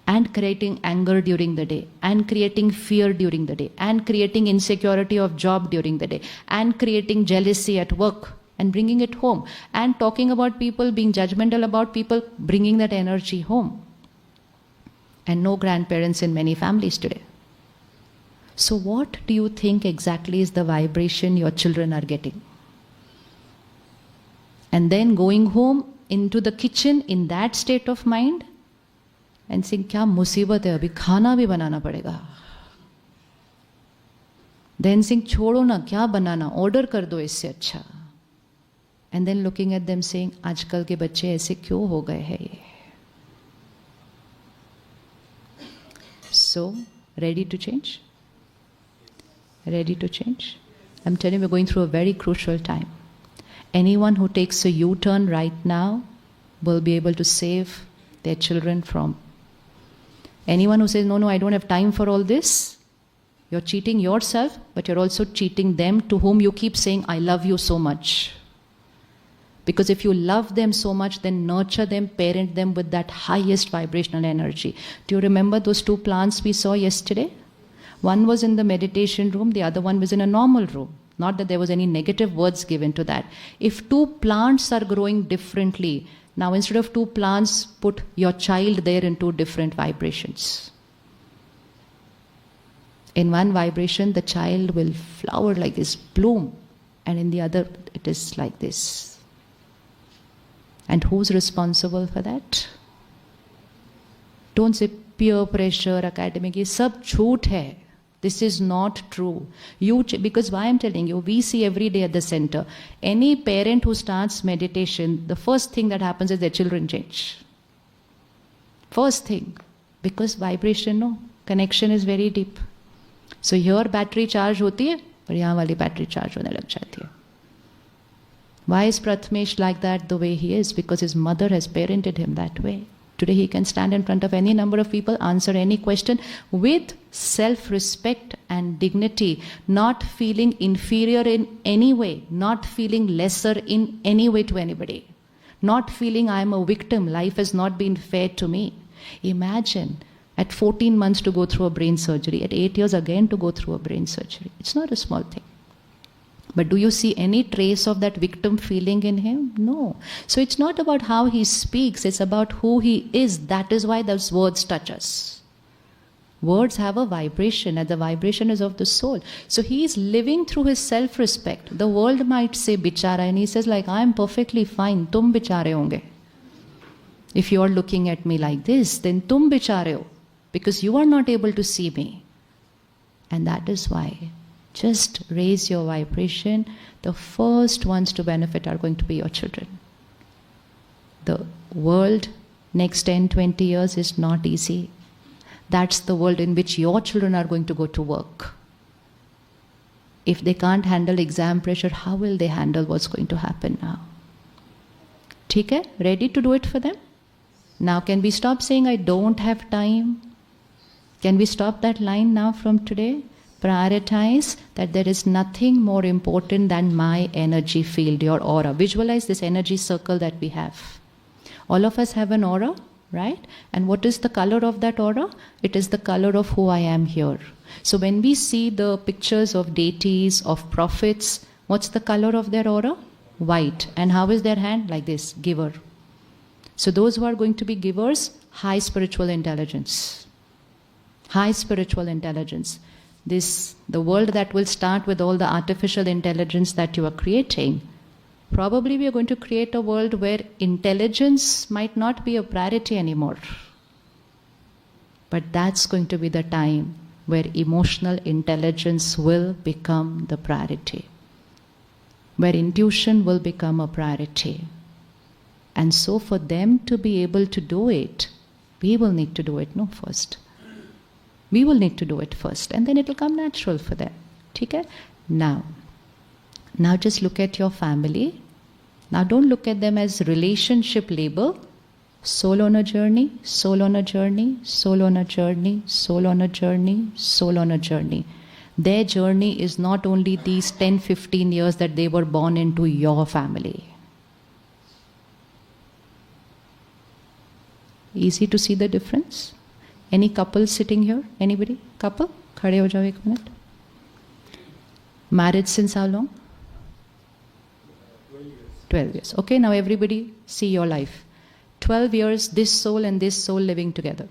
and creating anger during the day, and creating fear during the day, and creating insecurity of job during the day, and creating jealousy at work, and bringing it home, and talking about people, being judgmental about people, bringing that energy home. And no grandparents in many families today. So what do you think exactly is the vibration your children are getting? And then going home into the kitchen in that state of mind and saying, क्या मुसीबत है, अभी खाना भी बनाना पड़ेगा. Then saying, छोड़ो ना, क्या बनाना, order कर दो इससे अच्छा. And then looking at them saying, आजकल के बच्चे ऐसे क्यों हो गए हैं ये? So, ready to change? Ready to change? I'm telling you, we're going through a very crucial time. Anyone who takes a U-turn right now will be able to save their children from. Anyone who says, no, I don't have time for all this, you're cheating yourself, but you're also cheating them to whom you keep saying, I love you so much. Because if you love them so much, then nurture them, parent them with that highest vibrational energy. Do you remember those two plants we saw yesterday? One was in the meditation room, the other one was in a normal room. Not that there was any negative words given to that. If two plants are growing differently, now instead of two plants, put your child there in two different vibrations. In one vibration, the child will flower like this, bloom. And in the other, it is like this. And who's responsible for that? Don't say peer pressure, academic, ये सब झूठ है. This is not true. Because why I'm telling you, we see every day at the center, any parent who starts meditation, the first thing that happens is their children change. First thing. Because vibration, no, connection is very deep. So here battery charge होती है, और यहाँ वाली battery charge होने लग जाती है. Why is Prathamesh like that the way he is? Because his mother has parented him that way. Today he can stand in front of any number of people, answer any question with self-respect and dignity, not feeling inferior in any way, not feeling lesser in any way to anybody, not feeling I am a victim, life has not been fair to me. Imagine at 14 months to go through a brain surgery, at 8 years again to go through a brain surgery. It's not a small thing. But do you see any trace of that victim feeling in him? No. So it's not about how he speaks, it's about who he is. That is why those words touch us. Words have a vibration, and the vibration is of the soul. So he is living through his self-respect. The world might say bichara, and he says like, I am perfectly fine, tum bichare honge. If you are looking at me like this, then tum bichare ho, because you are not able to see me. And that is why. Just raise your vibration. The first ones to benefit are going to be your children. The world next 10, 20 years is not easy. That's the world in which your children are going to go to work. If they can't handle exam pressure, how will they handle what's going to happen now? ठीक है? Ready to do it for them? Now can we stop saying I don't have time? Can we stop that line now from today? Prioritize that there is nothing more important than my energy field, your aura. Visualize this energy circle that we have. All of us have an aura, right? And what is the color of that aura? It is the color of who I am here. So when we see the pictures of deities, of prophets, what's the color of their aura? White. And how is their hand? Like this, giver. So those who are going to be givers, high spiritual intelligence. High spiritual intelligence. The world that will start with all the artificial intelligence that you are creating, probably we are going to create a world where intelligence might not be a priority anymore. But that's going to be the time where emotional intelligence will become the priority, where intuition will become a priority. And so for them to be able to do it, we will need to do it, no, first. We will need to do it first, and then it will come natural for them. Okay? Now just look at your family. Now don't look at them as relationship label. Soul on a journey, soul on a journey, soul on a journey, soul on a journey, soul on a journey. Their journey is not only these 10, 15 years that they were born into your family. Easy to see the difference? Any couple sitting here? Anybody? Couple? Khade ho jao ek minute. Married since how long? 12 years. Okay, now everybody see your life. 12 years, this soul and this soul living together.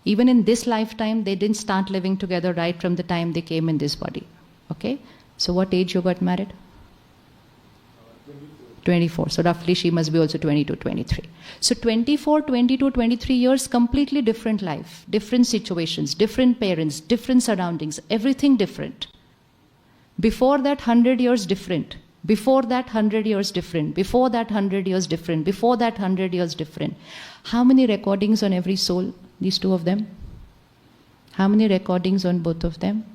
Even in this lifetime, they didn't start living together right from the time they came in this body. Okay? So what age you got married? 24. So roughly she must be also 22, 23. So 24, 22, 23 years, completely different life, different situations, different parents, different surroundings, everything different. Before that 100 years different. Before that 100 years different. Before that 100 years different. Before that 100 years different. How many recordings on every soul? These two of them? How many recordings on both of them?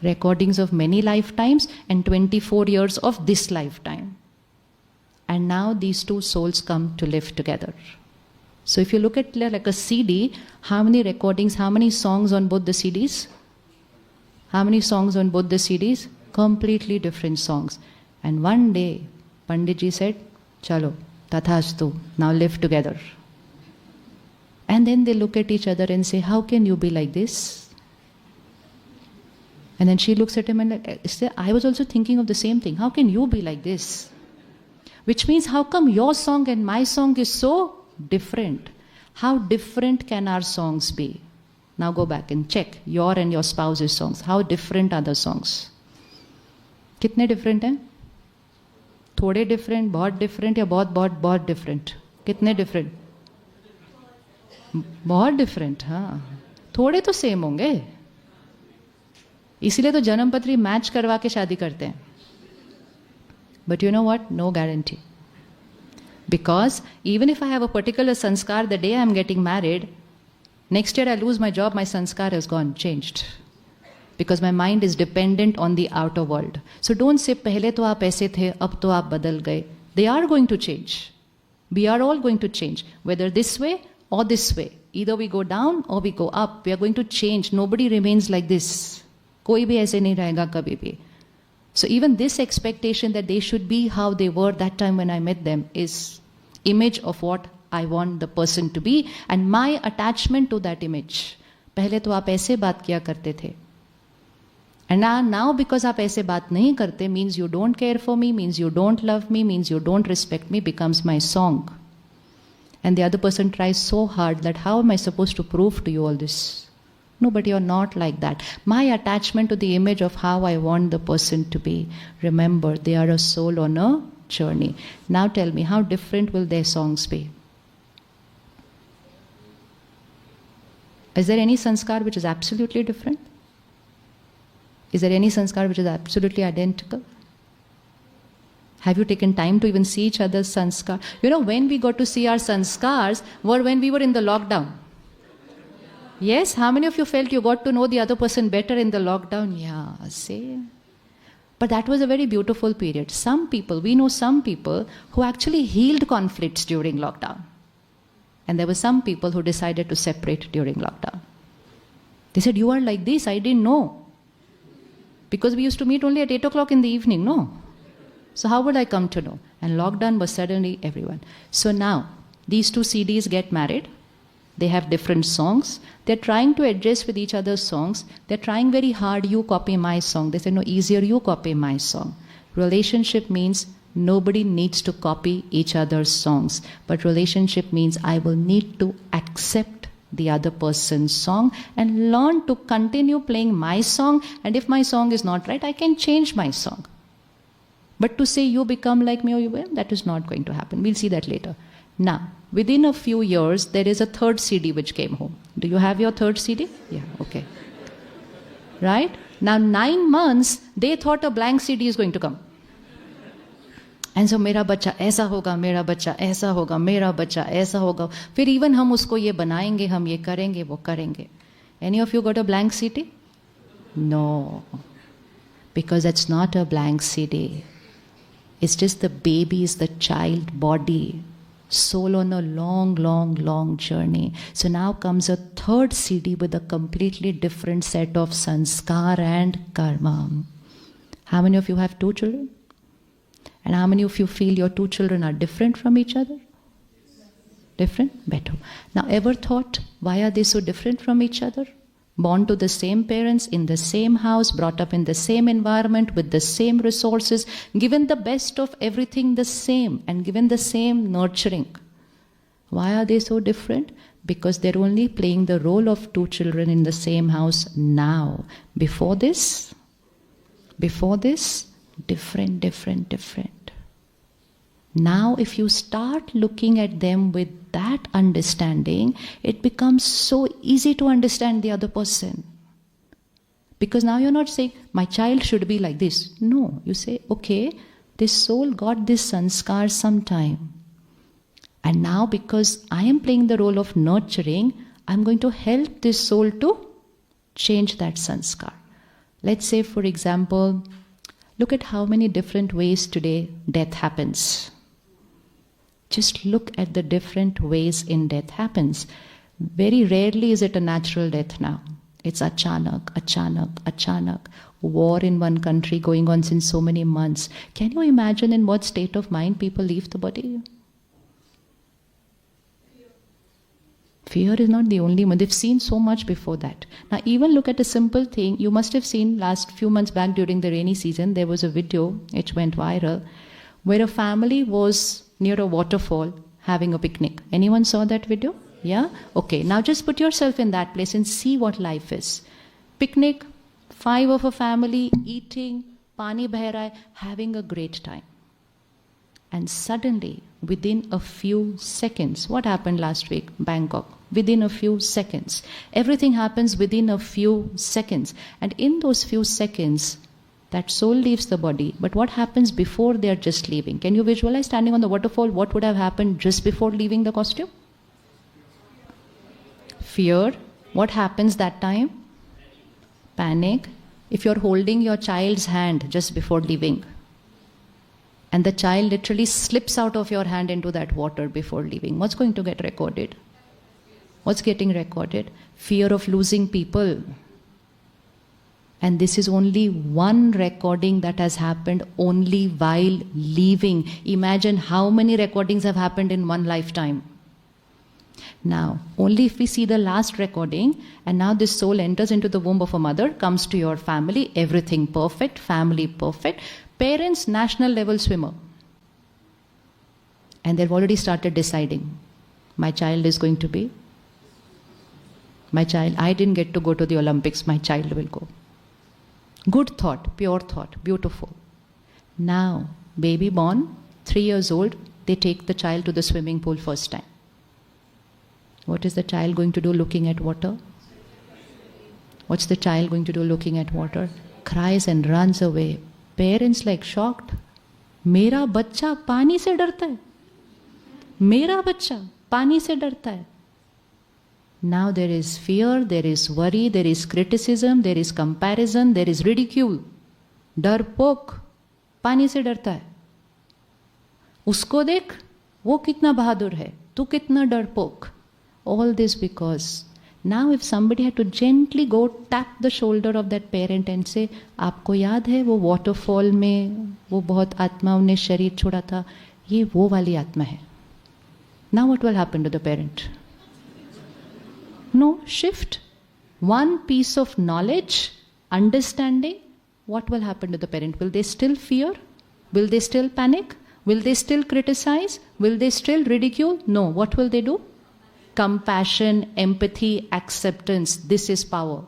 Recordings of many lifetimes and 24 years of this lifetime. And now these two souls come to live together. So if you look at like a CD, how many recordings, how many songs on both the CDs? How many songs on both the CDs? Completely different songs. And one day, Panditji said, Chalo, tathastu, now live together. And then they look at each other and say, how can you be like this? And then she looks at him and like, I was also thinking of the same thing. How can you be like this? Which means, how come your song and my song is so different? How different can our songs be? Now go back and check your and your spouse's songs. How different are the songs? कितने different हैं? थोड़े different, बहुत different या बहुत different? कितने different? बहुत different, हाँ. थोड़े तो same होंगे. इसीलिए तो जन्मपत्री मैच करवा के शादी करते हैं. But you know what? No guarantee. Because even if I have a particular sanskar the day I am getting married, next year I lose my job, my sanskar has gone, changed. Because my mind is dependent on the outer world. So don't say, पहले तो आप ऐसे थे, अब तो आप बदल गए. They are going to change. We are all going to change. Whether this way or this way. Either we go down or we go up. We are going to change. Nobody remains like this. कोई भी ऐसे नहीं रहेगा कभी भी. So even this expectation that they should be how they were that time when I met them is image of what I want the person to be and my attachment to that image. पहले तो आप ऐसे बात किया करते थे. And now because आप ऐसे बात नहीं करते means you don't care for me, means you don't love me, means you don't respect me, becomes my song. And the other person tries so hard that how am I supposed to prove to you all this? No, but you're not like that. My attachment to the image of how I want the person to be. Remember, they are a soul on a journey. Now tell me, how different will their songs be? Is there any sanskar which is absolutely different? Is there any sanskar which is absolutely identical? Have you taken time to even see each other's sanskar? You know, when we got to see our sanskars were when we were in the lockdown. Yes, how many of you felt you got to know the other person better in the lockdown? Yeah, see. But that was a very beautiful period. Some people, we know some people who actually healed conflicts during lockdown. And there were some people who decided to separate during lockdown. They said, you are like this, I didn't know. Because we used to meet only at 8 o'clock in the evening, no? So how would I come to know? And lockdown was suddenly everyone. So now, these two CDs get married. They have different songs. They're trying to adjust with each other's songs. They're trying very hard, you copy my song. They say, no, easier you copy my song. Relationship means nobody needs to copy each other's songs. But relationship means I will need to accept the other person's song and learn to continue playing my song. And if my song is not right, I can change my song. But to say you become like me or you will, that is not going to happen. We'll see that later. Now, within a few years, there is a third CD which came home. Do you have your third CD? Yeah, okay. Right? Now, 9 months, they thought a blank CD is going to come. And so, मेरा बच्चा ऐसा होगा, मेरा बच्चा ऐसा होगा, मेरा बच्चा ऐसा होगा. फिर even हम उसको ये बनाएंगे, हम ये करेंगे, वो करेंगे. Any of you got a blank CD? No. Because that's not a blank CD. It's just the baby's, the child body. Soul on a long, long, long journey. So now comes a third CD with a completely different set of sanskar and karma. How many of you have 2 children? And how many of you feel your 2 children are different from each other? Different? Better. Now, ever thought, why are they so different from each other? Born to the same parents, in the same house, brought up in the same environment, with the same resources, given the best of everything the same, and given the same nurturing. Why are they so different? Because they're only playing the role of 2 children in the same house now. Before this, different, different, different. Now, if you start looking at them with that understanding, it becomes so easy to understand the other person. Because now you're not saying, my child should be like this. No, you say, okay, this soul got this sanskar sometime. And now because I am playing the role of nurturing, I'm going to help this soul to change that sanskar. Let's say, for example, look at how many different ways today death happens. Just look at the different ways in death happens. Very rarely is it a natural death now. It's achanak, achanak, achanak. War in one country going on since so many months. Can you imagine in what state of mind people leave the body? Fear is not the only one. They've seen so much before that. Now even look at a simple thing. You must have seen last few months back during the rainy season, there was a video, which went viral, where a family was near a waterfall having a picnic. Anyone saw that video? Yeah? Okay, now just put yourself in that place and see what life is. Picnic, 5 of a family, eating, pani beh raha hai, having a great time. And suddenly, within a few seconds, what happened last week? Bangkok. within a few seconds. Everything happens within a few seconds. And in those few seconds, that soul leaves the body. But what happens before they are just leaving? Can you visualize standing on the waterfall? What would have happened just before leaving the costume? Fear. What happens that time? Panic. If you're holding your child's hand just before leaving, and the child literally slips out of your hand into that water before leaving, what's going to get recorded? What's getting recorded? Fear of losing people. And this is only one recording that has happened only while leaving. Imagine how many recordings have happened in one lifetime. Now, only if we see the last recording, and now this soul enters into the womb of a mother, comes to your family, everything perfect, family perfect, parents, national level swimmer. And they've already started deciding, my child is going to be, my child, I didn't get to go to the Olympics, my child will go. Good thought, pure thought, beautiful. Now, baby born, 3 years old, they take the child to the swimming pool first time. What is the child going to do looking at water? What's the child going to do looking at water? Cries and runs away. Parents like shocked. मेरा बच्चा पानी से डरता है. मेरा बच्चा पानी से डरता है. Now there is fear, there is worry, there is criticism, there is comparison, there is ridicule. डरपोक, पानी से डरता है. उसको देख, वो कितना बहादुर है, तू कितना डरपोक. All this because now if somebody had to gently go tap the shoulder of that parent and say, आपको याद है वो waterfall में वो बहुत आत्माओं ने शरीर छोड़ा था, ये वो वाली आत्मा है. Now what will happen to the parent? No, shift. One piece of knowledge, understanding, what will happen to the parent? Will they still fear? Will they still panic? Will they still criticize? Will they still ridicule? No. What will they do? Compassion, empathy, acceptance. This is power.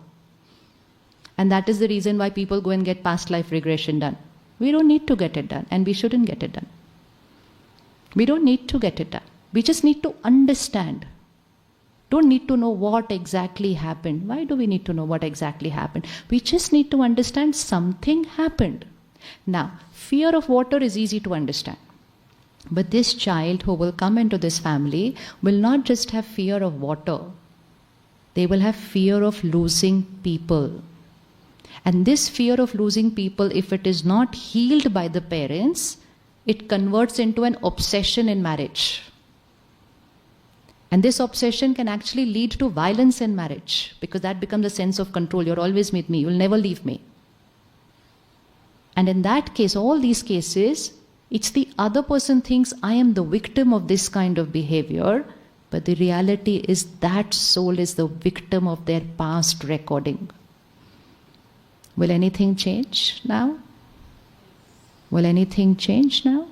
And that is the reason why people go and get past life regression done. We don't need to get it done, and we shouldn't get it done. We don't need to get it done. We just need to understand. Don't need to know what exactly happened. Why do we need to know what exactly happened? We just need to understand something happened. Now, fear of water is easy to understand. But this child who will come into this family will not just have fear of water. They will have fear of losing people. And this fear of losing people, if it is not healed by the parents, it converts into an obsession in marriage. And this obsession can actually lead to violence in marriage, because that becomes a sense of control. You're always with me. You'll never leave me. And in that case, all these cases, it's the other person thinks I am the victim of this kind of behavior, but the reality is that soul is the victim of their past recording. Will anything change now? Will anything change now?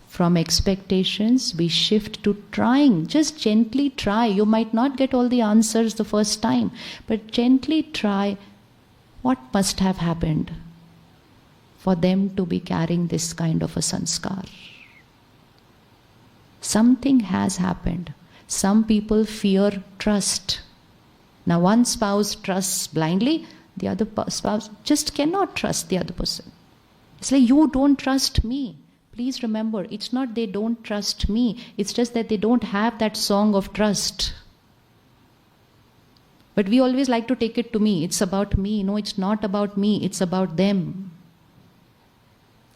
From expectations, we shift to trying. Just gently try. You might not get all the answers the first time, but gently try what must have happened for them to be carrying this kind of a sanskar. Something has happened. Some people fear trust. Now one spouse trusts blindly, the other spouse just cannot trust the other person. It's like, you don't trust me. Please remember, it's not they don't trust me, it's just that they don't have that song of trust. But we always like to take it to me. It's about me. No, it's not about me. It's about them.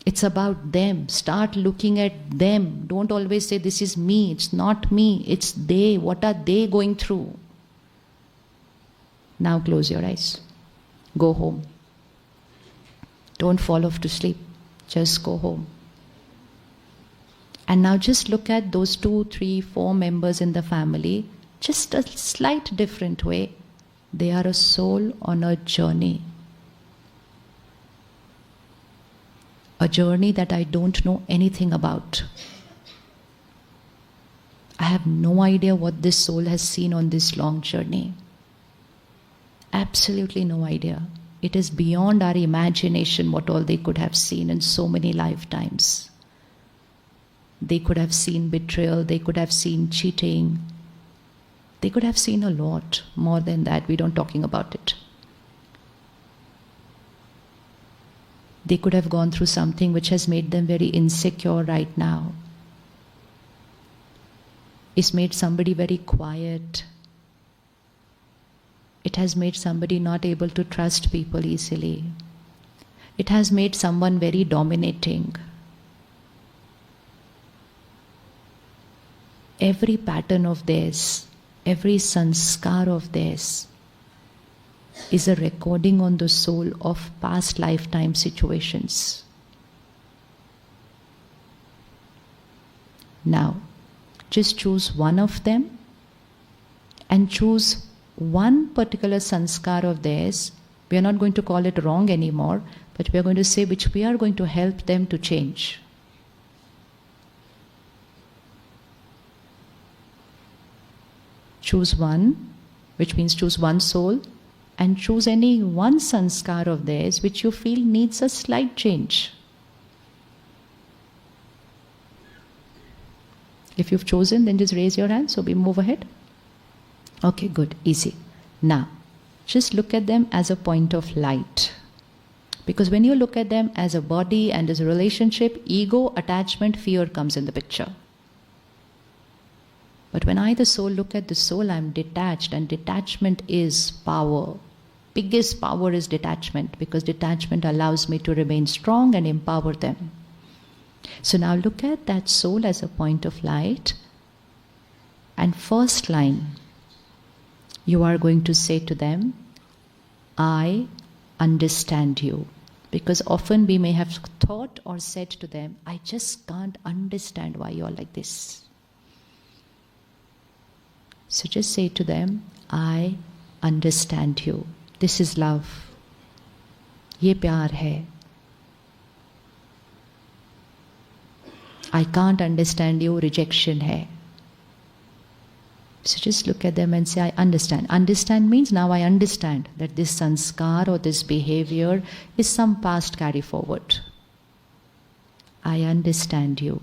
It's about them. Start looking at them. Don't always say, this is me. It's not me. It's they. What are they going through? Now close your eyes. Go home. Don't fall off to sleep. Just go home. And now just look at those 2, 3, 4 members in the family, just a slight different way. They are a soul on a journey. A journey that I don't know anything about. I have no idea what this soul has seen on this long journey. Absolutely no idea. It is beyond our imagination what all they could have seen in so many lifetimes. They could have seen betrayal, they could have seen cheating, They could have seen a lot more than that. We don't talking about it. They could have gone through something which has made them very insecure right now. It's made somebody very quiet. It has made somebody not able to trust people easily. It has made someone very dominating. Every pattern of theirs, every sanskar of theirs is a recording on the soul of past lifetime situations. Now, just choose one of them and choose one particular sanskar of theirs. We are not going to call it wrong anymore, but we are going to say which we are going to help them to change. Choose one, which means choose one soul, and choose any one sanskar of theirs which you feel needs a slight change. If you've chosen, then just raise your hand so we move ahead. Okay, good, easy. Now, just look at them as a point of light. Because when you look at them as a body and as a relationship, ego, attachment, fear comes in the picture. But when I, the soul, look at the soul, I'm detached, and detachment is power. Biggest power is detachment, because detachment allows me to remain strong and empower them. So now look at that soul as a point of light, and first line, you are going to say to them, I understand you. Because often we may have thought or said to them, I just can't understand why you're like this. So just say to them, I understand you. This is love. Ye pyar hai. I can't understand you, rejection hai. So just look at them and say, I understand. Understand means now I understand that this sanskar or this behavior is some past carry forward. I understand you.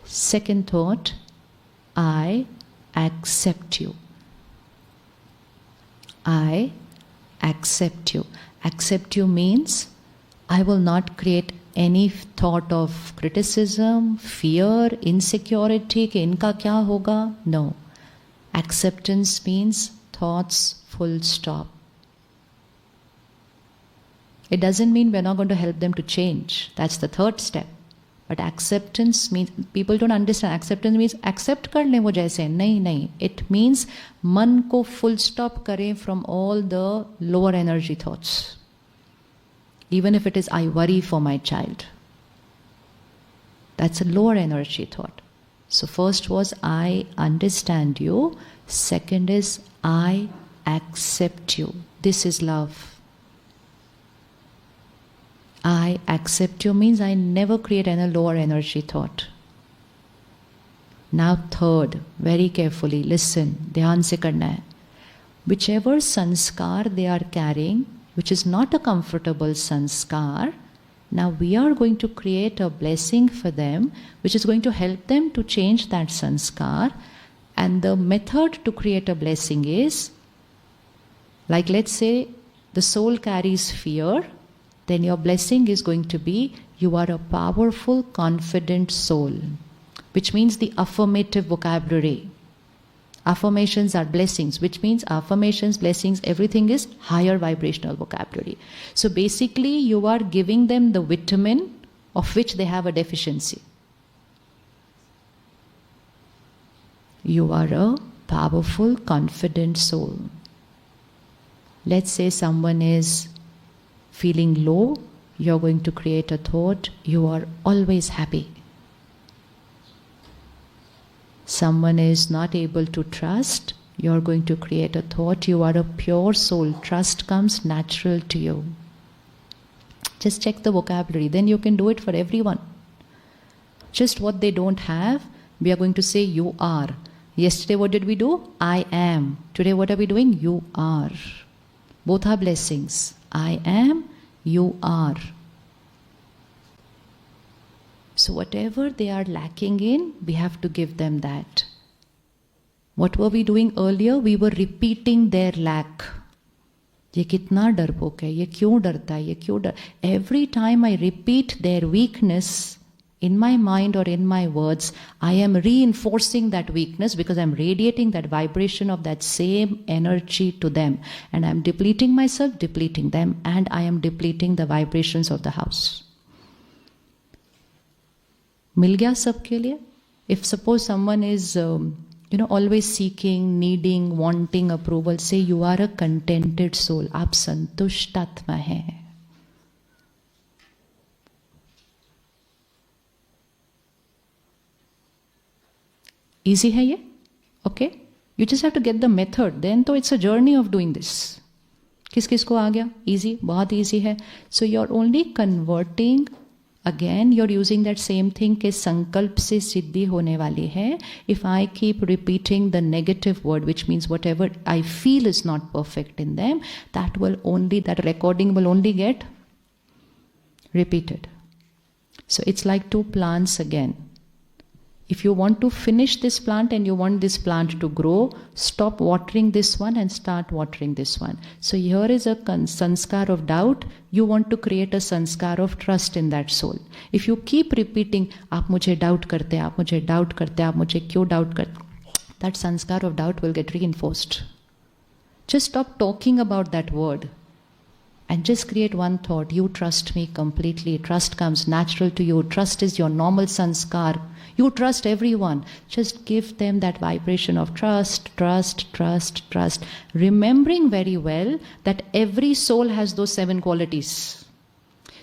Second thought, I accept you. I accept you. Accept you means I will not create any thought of criticism, fear, insecurity, कि इनका क्या होगा? No. Acceptance means thoughts full stop. It doesn't mean we're not going to help them to change. That's the third step. But acceptance means, people don't understand, acceptance means accept कर लें वो जैसे, नहीं. It means मन को full stop करें from all the lower energy thoughts. Even if it is, I worry for my child. That's a lower energy thought. So first was, I understand you. Second is, I accept you. This is love. I accept you means I never create any lower energy thought. Now third, very carefully, listen, dhyan se karna hai. Whichever sanskar they are carrying, which is not a comfortable sanskar, now we are going to create a blessing for them, which is going to help them to change that sanskar. And the method to create a blessing is, like let's say the soul carries fear, then your blessing is going to be, you are a powerful, confident soul, which means the affirmative vocabulary. Affirmations are blessings, which means affirmations, blessings, everything is higher vibrational vocabulary. So basically you are giving them the vitamin of which they have a deficiency. You are a powerful, confident soul. Let's say someone is feeling low, you're going to create a thought, you are always happy. Someone is not able to trust, you're going to create a thought, you are a pure soul, trust comes natural to you. Just check the vocabulary, then you can do it for everyone. Just what they don't have, we are going to say you are. Yesterday what did we do? I am. Today what are we doing? You are. Both are blessings. I am, you are. So whatever they are lacking in, we have to give them that. What were we doing earlier? We were repeating their lack. ये कितना डरपोक है, ये क्यों डरता है, ये क्यों डर. Every time I repeat their weakness in my mind or in my words, I am reinforcing that weakness because I'm radiating that vibration of that same energy to them. And I'm depleting myself, depleting them, and I am depleting the vibrations of the house. मिल गया सबके लिए? If suppose someone is always seeking, needing, wanting approval, say you are a contented soul. आप संतुष्ट आत्मा हैं. Easy है ये? Okay? You just have to get the method. Then तो it's a journey of doing this. किस किस को आ गया? Easy, बहुत easy है. So you're only converting. Again, you're using that same thing कि संकल्प से सिद्धि होने वाली है. If I keep repeating the negative word, which means whatever I feel is not perfect in them, that recording will only get repeated. So it's like two plants again. If you want to finish this plant and you want this plant to grow, stop watering this one and start watering this one. So here is a sanskar of doubt. You want to create a sanskar of trust in that soul. If you keep repeating, आप मुझे doubt करते, आप मुझे doubt करते, आप मुझे क्यों doubt करते, that sanskar of doubt will get reinforced. Just stop talking about that word. And just create one thought. You trust me completely. Trust comes natural to you. Trust is your normal sanskar. You trust everyone. Just give them that vibration of trust, trust, trust, trust. Remembering very well that every soul has those 7 qualities.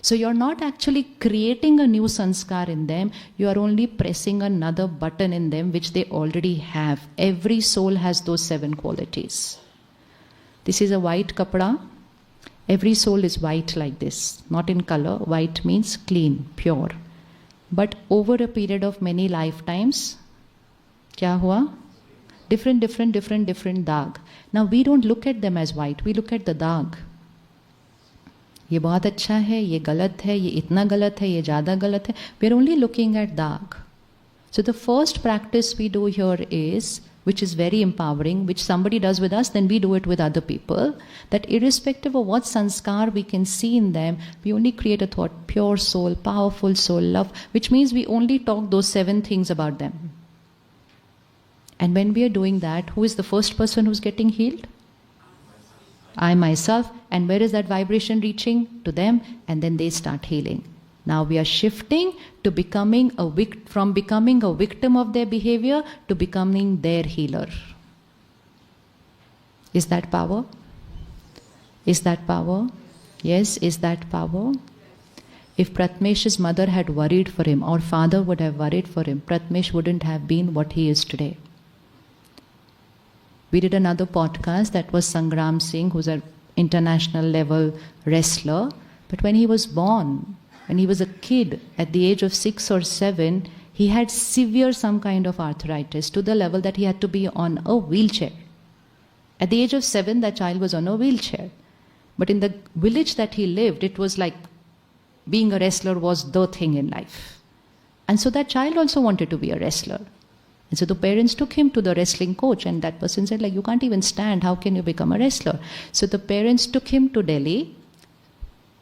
So you're not actually creating a new sanskar in them. You are only pressing another button in them which they already have. Every soul has those 7 qualities. This is a white kapda. Every soul is white like this, not in color. White means clean, pure. But over a period of many lifetimes, kya hua? Different daag. Now we don't look at them as white, we look at the daag. ये बहुत अच्छा है, ये गलत है, ये इतना गलत है, ये ज़्यादा गलत है. We're only looking at daag. So the first practice we do here is, which is very empowering, which somebody does with us, then we do it with other people, that irrespective of what sanskar we can see in them, we only create a thought, pure soul, powerful soul, love, which means we only talk those 7 things about them. And when we are doing that, who is the first person who's getting healed? I myself. And where is that vibration reaching? To them, and then they start healing. Now we are shifting to from becoming a victim of their behavior to becoming their healer. Is that power? Is that power? Yes, is that power? If Pratmesh's mother had worried for him, or father would have worried for him, Pratmesh wouldn't have been what he is today. We did another podcast that was Sangram Singh, who's an international level wrestler. But when he was born, when he was a kid, at the age of 6 or 7, he had severe some kind of arthritis to the level that he had to be on a wheelchair. At the age of 7, that child was on a wheelchair. But in the village that he lived, it was like being a wrestler was the thing in life. And so that child also wanted to be a wrestler. And so the parents took him to the wrestling coach, and that person said, like, you can't even stand, how can you become a wrestler? So the parents took him to Delhi,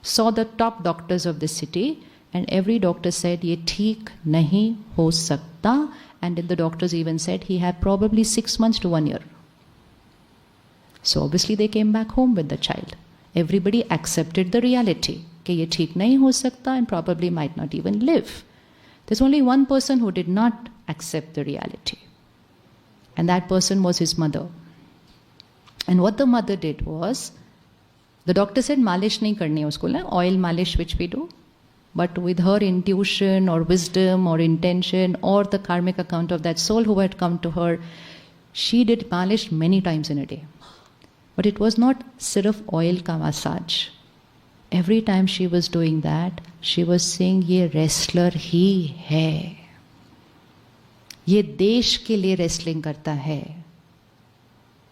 saw the top doctors of the city, and every doctor said, ye theek nahi ho sakta. And then the doctors even said he had probably 6 months to 1 year. So obviously they came back home with the child. Everybody accepted the reality, कि ये ठीक नहीं हो सकता, and probably might not even live. There's only one person who did not accept the reality. And that person was his mother. And what the mother did was, the doctor said, malish nahi karni hai usko, oil malish which we do. But with her intuition or wisdom or intention or the karmic account of that soul who had come to her, she did malish many times in a day. But it was not sirf oil ka massage. Every time she was doing that, she was saying, ye wrestler hi hai. ये देश के लिए wrestling करता है.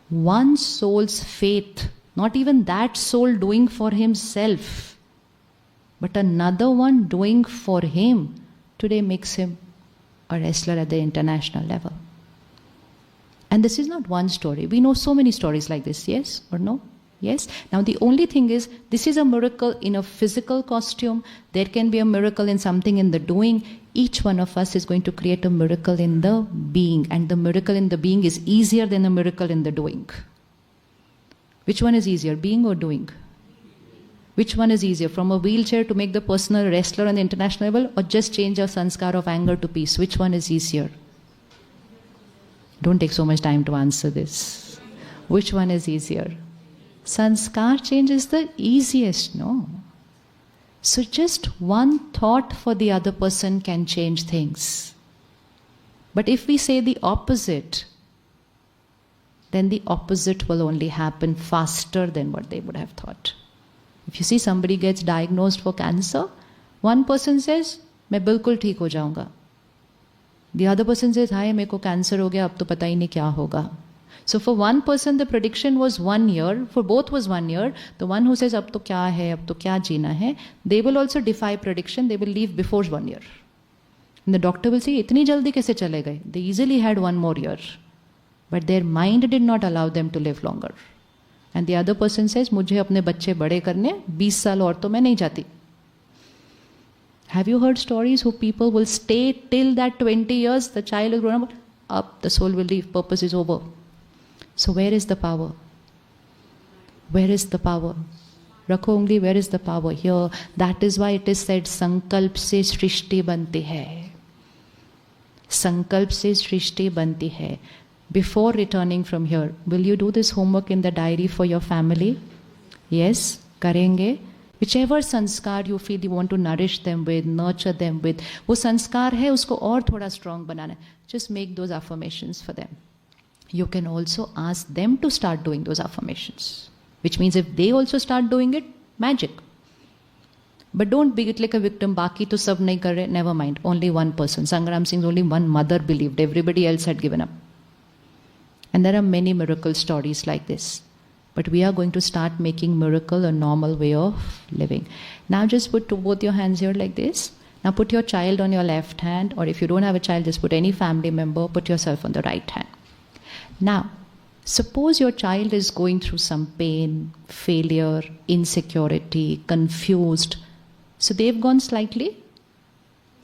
One soul's faith, not even that soul doing for himself, but another one doing for him, today makes him a wrestler at the international level. And this is not one story. We know so many stories like this, yes or no? Yes? Now the only thing is, this is a miracle in a physical costume. There can be a miracle in something in the doing. Each one of us is going to create a miracle in the being. And the miracle in the being is easier than a miracle in the doing. Which one is easier, being or doing? Which one is easier, from a wheelchair to make the person a wrestler on the international level, or just change our sanskar of anger to peace? Which one is easier? Don't take so much time to answer this. Which one is easier? Sanskar change is the easiest, no? So just one thought for the other person can change things. But if we say the opposite, then the opposite will only happen faster than what they would have thought. If you see somebody gets diagnosed for cancer, one person says, मैं बिल्कुल ठीक हो जाऊंगा. The other person says, हाय मेरे को cancer हो गया, अब तो पता ही नहीं क्या होगा. So for one person the prediction was 1 year, for both was 1 year. The one who says अब तो क्या है, अब तो क्या जीना है, they will also defy prediction, they will leave before 1 year. And the doctor will say, इतनी जल्दी कैसे चले गए? They easily had 1 more year. But their mind did not allow them to live longer. And the other person says, मुझे अपने बच्चे बड़े करने 20 साल और तो मैं नहीं जाती. Have you heard stories who people will stay till that 20 years, the child is grown up, the soul will leave, purpose is over. So where is the power? Where is the power? Rakho ungli, where is the power? Here. That is why it is said, Sankalp se srishti banti hai. Sankalp se srishti banti hai. Before returning from here, will you do this homework in the diary for your family? Yes, karenge. Whichever sanskar you feel you want to nourish them with, nurture them with, wo sanskar hai, usko aur thoda strong banana. Just make those affirmations for them. You can also ask them to start doing those affirmations. Which means if they also start doing it, magic. But don't be it like a victim, baki to sab nahi kar rahe, never mind. Only one person. Sangram Singh's only one mother believed. Everybody else had given up. And there are many miracle stories like this. But we are going to start making miracle a normal way of living. Now just put both your hands here like this. Now put your child on your left hand, or if you don't have a child, just put any family member, put yourself on the right hand. Now, suppose your child is going through some pain, failure, insecurity, confused. So they've gone slightly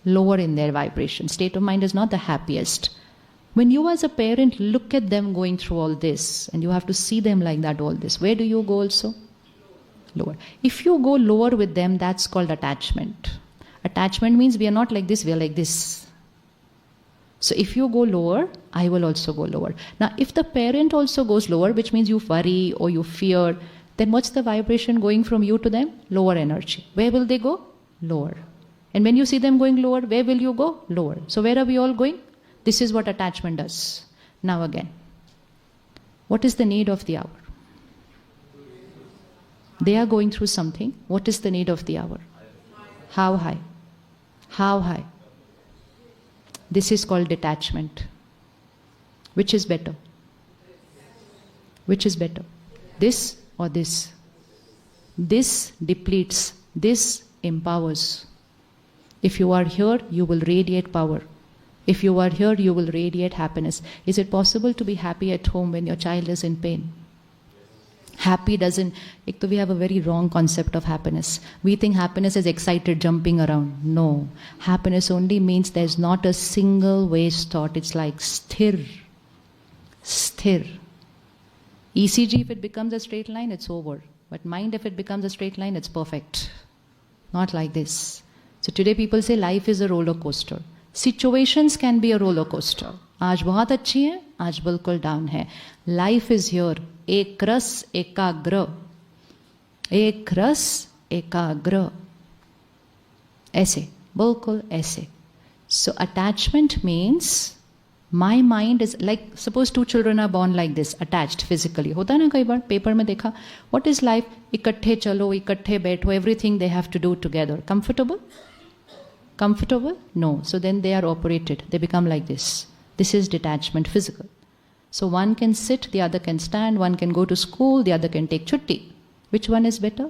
lower in their vibration. State of mind is not the happiest. When you as a parent look at them going through all this, and you have to see them like that, all this, where do you go also? Lower. If you go lower with them, that's called attachment. Attachment means we are not like this, we are like this. So if you go lower, I will also go lower. Now, if the parent also goes lower, which means you worry or you fear, then what's the vibration going from you to them? Lower energy. Where will they go? Lower. And when you see them going lower, where will you go? Lower. So where are we all going? This is what attachment does. Now again, what is the need of the hour? They are going through something. What is the need of the hour? How high? How high? This is called detachment. Which is better? Which is better? This or this? This depletes. This empowers. If you are here, you will radiate power. If you are here, you will radiate happiness. Is it possible to be happy at home when your child is in pain? Happy doesn't, we have a very wrong concept of happiness. We think happiness is excited, jumping around. No. Happiness only means there's not a single waste thought. It's like sthir. Sthir. ECG, if it becomes a straight line, it's over. But mind, if it becomes a straight line, it's perfect. Not like this. So today people say life is a roller coaster. Situations can be a roller coaster. आज बहुत अच्छी है, आज बिल्कुल down है. Life is here. एक रस एकाग्र. एक रस एकाग्र. ऐसे, बिल्कुल ऐसे. So attachment means my mind is like, suppose two children are born like this, attached physically. होता है ना कई बार, पेपर में देखा. What is life? इकट्ठे चलो, इकट्ठे बैठो, everything they have to do together. Comfortable? Comfortable? No. So then they are operated. They become like this. This is detachment, physical. So one can sit, the other can stand, one can go to school, the other can take chutti. Which one is better?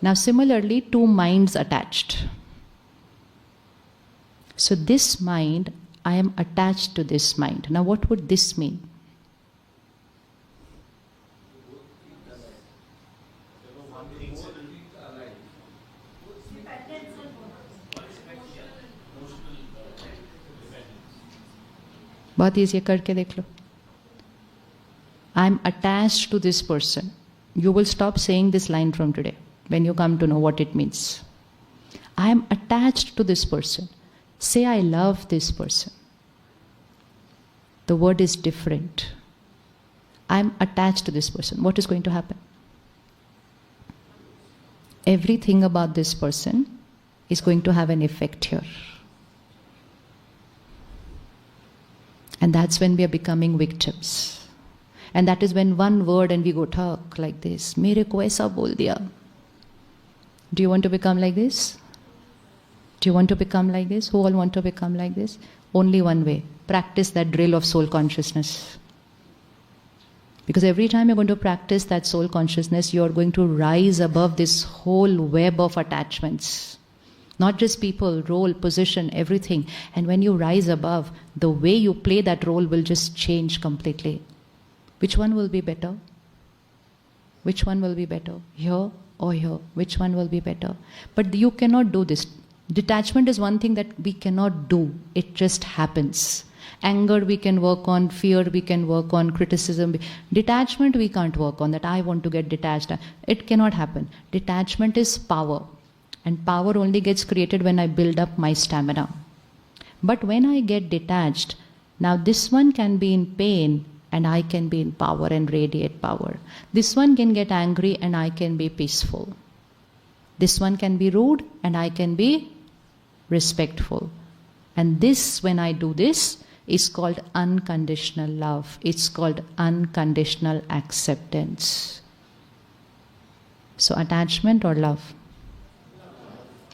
Now similarly, two minds attached. So this mind, I am attached to this mind. Now what would this mean? बहुत easy करके देख लो. I am attached to this person. You will stop saying this line from today when you come to know what it means. I am attached to this person. Say I love this person. The word is different. I am attached to this person. What is going to happen? Everything about this person is going to have an effect here. And that's when we are becoming victims. And that is when one word and we go talk like this. Mere ko aisa bol diya. Do you want to become like this? Do you want to become like this? Who all want to become like this? Only one way. Practice that drill of soul consciousness. Because every time you're going to practice that soul consciousness, you're going to rise above this whole web of attachments. Not just people, role, position, everything. And when you rise above, the way you play that role will just change completely. Which one will be better? Which one will be better? Here or here? Which one will be better? But you cannot do this. Detachment is one thing that we cannot do. It just happens. Anger we can work on, fear we can work on, criticism. Detachment we can't work on, that I want to get detached. It cannot happen. Detachment is power. And power only gets created when I build up my stamina. But when I get detached, now this one can be in pain and I can be in power and radiate power. This one can get angry and I can be peaceful. This one can be rude and I can be respectful. And this, when I do this, is called unconditional love. It's called unconditional acceptance. So attachment or love?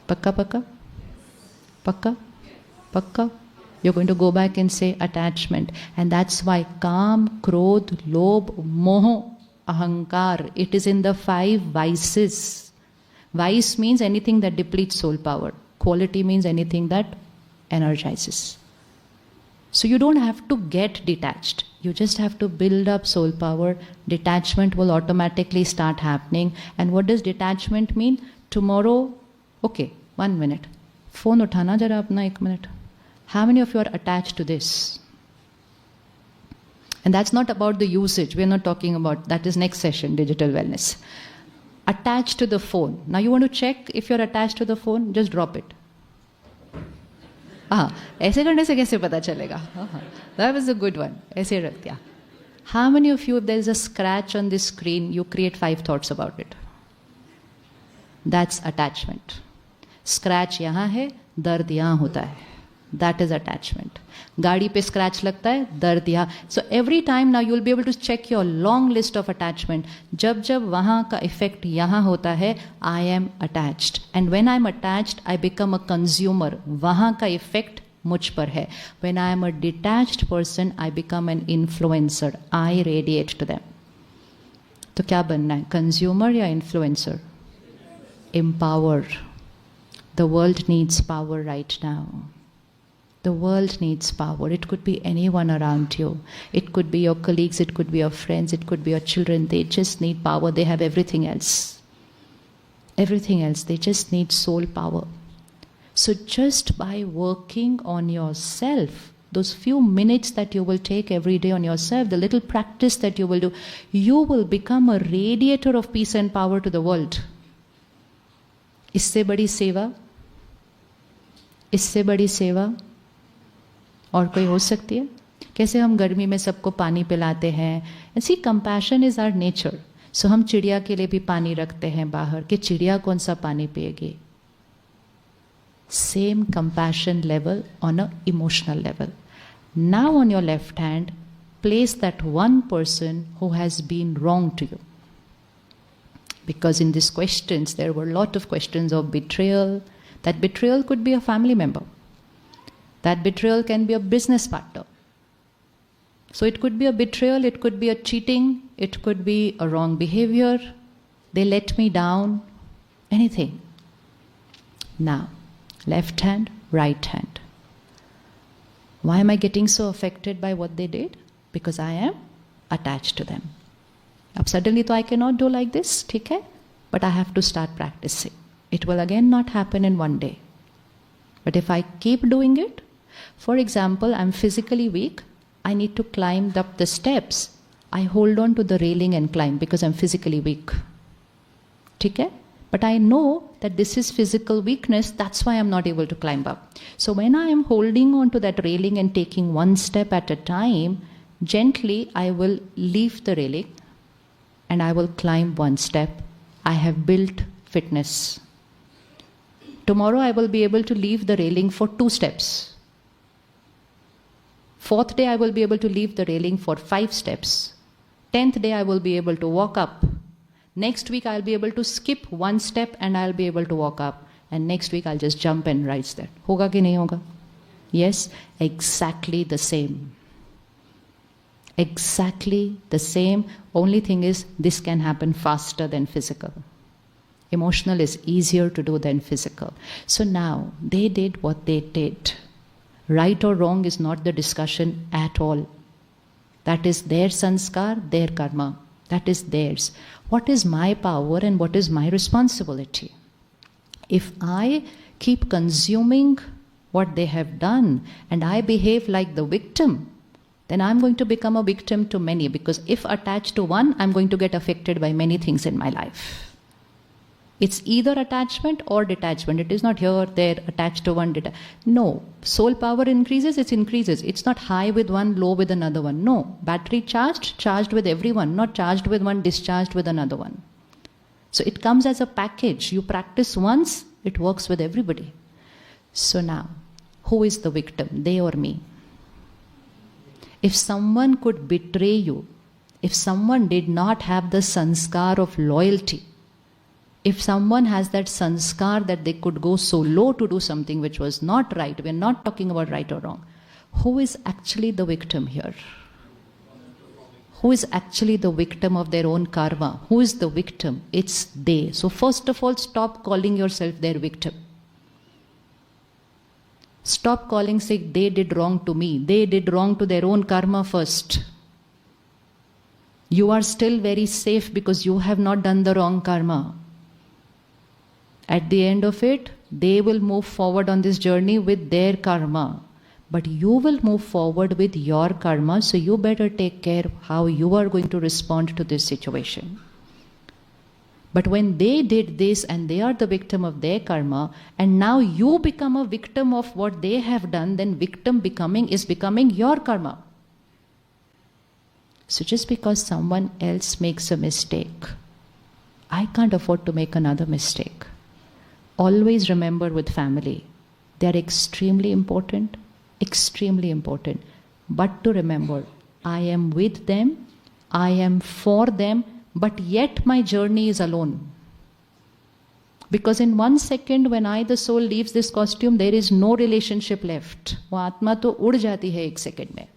Pakka, pakka? Pakka? Pakka? You're going to go back and say attachment. And that's why Kam, Krodh, Lobh, Moh, Ahankar, it is in the 5 vices. Vice means anything that depletes soul power. Quality means anything that energizes. So you don't have to get detached. You just have to build up soul power. Detachment will automatically start happening. And what does detachment mean? Tomorrow, okay, 1 minute. Phone uthana jara apna 1 minute. How many of you are attached to this? And that's not about the usage. We're not talking about, that is next session, digital wellness. Attached to the phone. Now you want to check if you're attached to the phone, just drop it. ऐसे करने से कैसे पता चलेगा? That was a good one. ऐसे रख दिया. How many of you, if there is a scratch on this screen, you create 5 thoughts about it? That's attachment. Scratch यहाँ है, दर्द यहाँ होता है. That is attachment. गाड़ी पे scratch लगता है, दर्द यहाँ. So every time now you will be able to check your long list of attachment. जब जब वहाँ का effect यहाँ होता है, I am attached. And when I am attached, I become a consumer. वहाँ का effect मुझ पर है. When I am a detached person, I become an influencer. I radiate to them. तो क्या बनना है? Consumer या influencer? Empower. The world needs power right now. The world needs power. It could be anyone around you. It could be your colleagues, it could be your friends, it could be your children. They just need power. They have everything else. Everything else. They just need soul power. So just by working on yourself, those few minutes that you will take every day on yourself, the little practice that you will do, you will become a radiator of peace and power to the world. इससे बड़ी सेवा? इससे बड़ी सेवा और कोई हो सकती है? कैसे हम गर्मी में सबको पानी पिलाते हैं. सी कंपैशन इज आवर नेचर. सो हम चिड़िया के लिए भी पानी रखते हैं बाहर कि चिड़िया कौन सा पानी पिएगी. Same compassion level on a emotional level. Now on your left hand place that one person who has been wrong to you. Because in these questions there were a lot of questions of betrayal. That betrayal could be a family member. That betrayal can be a business partner. So it could be a betrayal, it could be a cheating, it could be a wrong behavior. They let me down, anything. Now, left hand, right hand. Why am I getting so affected by what they did? Because I am attached to them. Ab suddenly to I cannot do like this, theek hai? But I have to start practicing. It will again not happen in one day. But if I keep doing it, for example, I'm physically weak, I need to climb up the steps. I hold on to the railing and climb because I'm physically weak. theek hai? But I know that this is physical weakness, that's why I'm not able to climb up. So when I am holding on to that railing and taking one step at a time, gently I will leave the railing and I will climb one step. I have built fitness. Tomorrow I will be able to leave the railing for 2 steps. 4th day I will be able to leave the railing for 5 steps. 10th day I will be able to walk up. Next week I'll be able to skip 1 step and I'll be able to walk up. And next week I'll just jump and rise there. Hoga ki nahi hoga? Yes, exactly the same. Exactly the same. Only thing is this can happen faster than physical. Emotional is easier to do than physical. So now they did what they did. Right or wrong is not the discussion at all. That is their sanskar, their karma. That is theirs. What is my power and what is my responsibility? If I keep consuming what they have done and I behave like the victim, then I'm going to become a victim to many, because if attached to one, I'm going to get affected by many things in my life. It's either attachment or detachment. It is not here, there, attached to one. No. Soul power increases, it increases. It's not high with one, low with another one. No. Battery charged, charged with everyone, not charged with one, discharged with another one. So it comes as a package. You practice once, it works with everybody. So now, who is the victim, they or me? If someone could betray you, if someone did not have the sanskar of loyalty, if someone has that sanskar that they could go so low to do something which was not right, we are not talking about right or wrong, who is actually the victim here? Who is actually the victim of their own karma? Who is the victim? It's they. So first of all, stop calling yourself their victim. Stop calling, say, they did wrong to me. They did wrong to their own karma first. You are still very safe because you have not done the wrong karma. At the end of it, they will move forward on this journey with their karma. But you will move forward with your karma, so you better take care how you are going to respond to this situation. But when they did this and they are the victim of their karma, and now you become a victim of what they have done, then victim becoming is becoming your karma. So just because someone else makes a mistake, I can't afford to make another mistake. Always remember with family, they are extremely important. But to remember, I am with them, I am for them, but yet my journey is alone. Because in 1 second when I, the soul, leaves this costume, there is no relationship left. वो आत्मा तो उड़ जाती है 1 second में.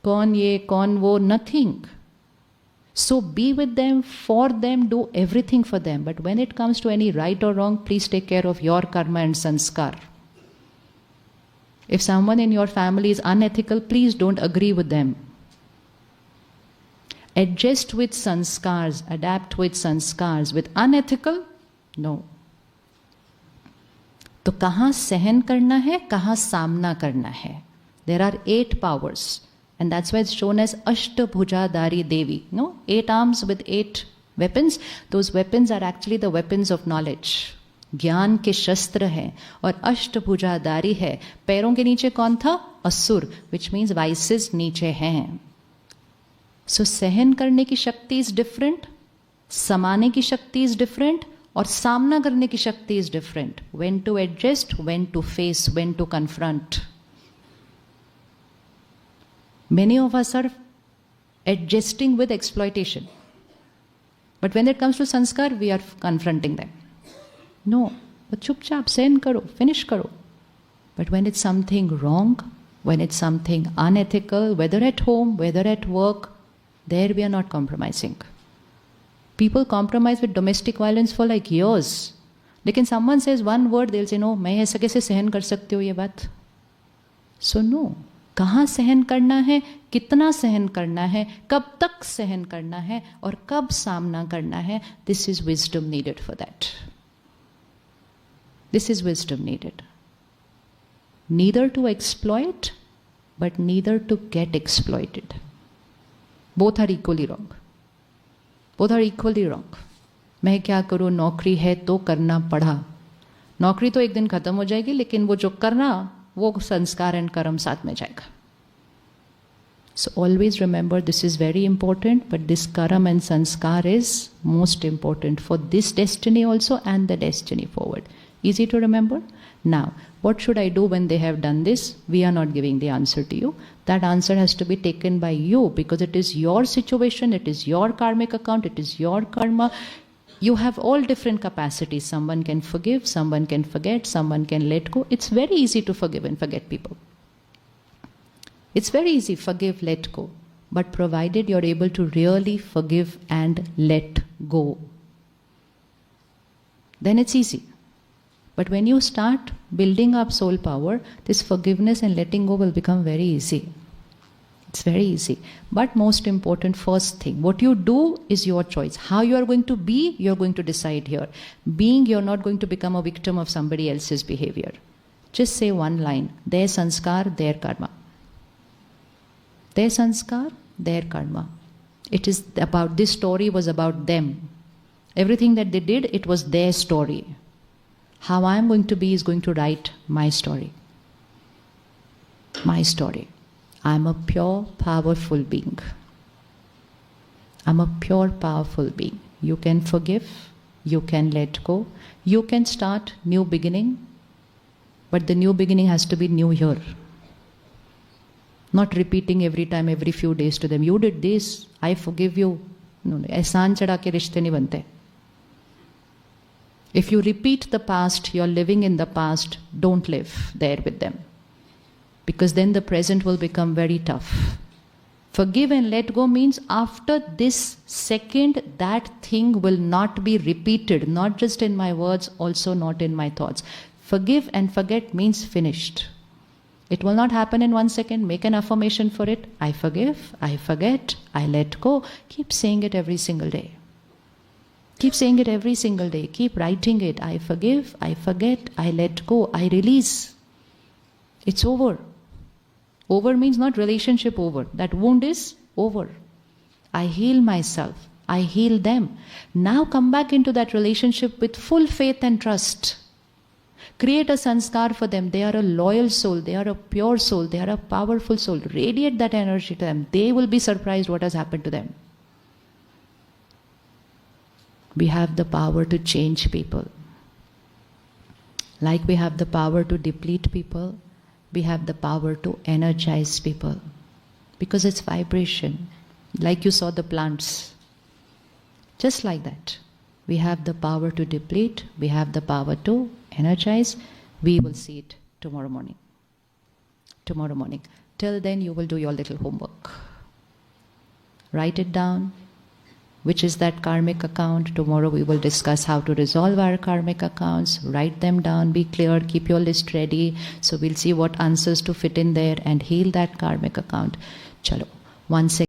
कौन ये, कौन वो, nothing. So be with them, for them, do everything for them. But when it comes to any right or wrong, please take care of your karma and sanskar. If someone in your family is unethical, please don't agree with them. Adjust with sanskars, adapt with sanskars. With unethical, no. तो कहाँ सहन करना है, कहाँ सामना करना है? There are 8 powers. And that's why it's shown as Ashtabhujadari Devi. No? 8 arms with 8 weapons. Those weapons are actually the weapons of knowledge. ज्ञान के शस्त्र हैं और अष्टभुजाधारी है. पैरों के नीचे कौन था? असुर, which means vices नीचे हैं. So सहन करने की शक्ति is different, समाने की शक्ति is different, और सामना करने की शक्ति is different. When to adjust, when to face, when to confront. Many of us are adjusting with exploitation. But when it comes to sanskar, we are confronting them. No, but chupchap, सहन करो, finish करो. But when it's something wrong, when it's something unethical, whether at home, whether at work, there we are not compromising. People compromise with domestic violence for like years. लेकिन someone says one word, they'll say, no, मैं ऐसा कैसे सहन कर सकती हूँ ये बात? So no. कहाँ सहन करना है, कितना सहन करना है, कब तक सहन करना है और कब सामना करना है, this is wisdom needed for that. This is wisdom needed. Neither to exploit, but neither to get exploited. Both are equally wrong. Both are equally wrong. मैं क्या करूँ, नौकरी है तो करना पड़ा. नौकरी तो एक दिन खत्म हो जाएगी, लेकिन वो जो करना, वो संस्कार एंड कर्म साथ में जाएगा. So always remember, this is very important, but this karam and sanskar is most important for this destiny also and the destiny forward. Easy to remember? Now, what should I do when they have done this? We are not giving the answer to you. That answer has to be taken by you, because it is your situation, it is your karmic account, it is your karma. You have all different capacities. Someone can forgive, someone can forget, someone can let go. It's very easy to forgive and forget people. It's very easy, forgive, let go. But provided you're able to really forgive and let go, then it's easy. But when you start building up soul power, this forgiveness and letting go will become very easy. It's very easy. But most important, first thing, what you do is your choice. How you are going to be, you're going to decide here. Being, you're not going to become a victim of somebody else's behavior. Just say one line, their sanskar, their karma. Their sanskar, their karma. It is about, this story was about them. Everything that they did, it was their story. How I am going to be is going to write my story. My story. I am a pure, powerful being. I'm a pure, powerful being. You can forgive, you can let go, you can start new beginning, but the new beginning has to be new here. Not repeating every time, every few days to them, you did this, I forgive you. No, ehsan chada ke rishte nahi bante. If you repeat the past, you're living in the past, don't live there with them. Because then the present will become very tough. Forgive and let go means after this second, that thing will not be repeated, not just in my words, also not in my thoughts. Forgive and forget means finished. It will not happen in 1 second. Make an affirmation for it. I forgive, I forget, I let go. Keep saying it every single day. Keep saying it every single day. Keep writing it. I forgive, I forget, I let go, I release. It's over. Over means not relationship over. That wound is over. I heal myself. I heal them. Now come back into that relationship with full faith and trust. Create a sanskar for them. They are a loyal soul. They are a pure soul. They are a powerful soul. Radiate that energy to them. They will be surprised what has happened to them. We have the power to change people. Like we have the power to deplete people, we have the power to energize people. Because it's vibration. Like you saw the plants. Just like that. We have the power to deplete, we have the power to energize. We will see it tomorrow morning. Tomorrow morning. Till then you will do your little homework. Write it down. Which is that karmic account. Tomorrow we will discuss how to resolve our karmic accounts. Write them down, be clear, keep your list ready. So we'll see what answers to fit in there and heal that karmic account. Chalo. 1 second.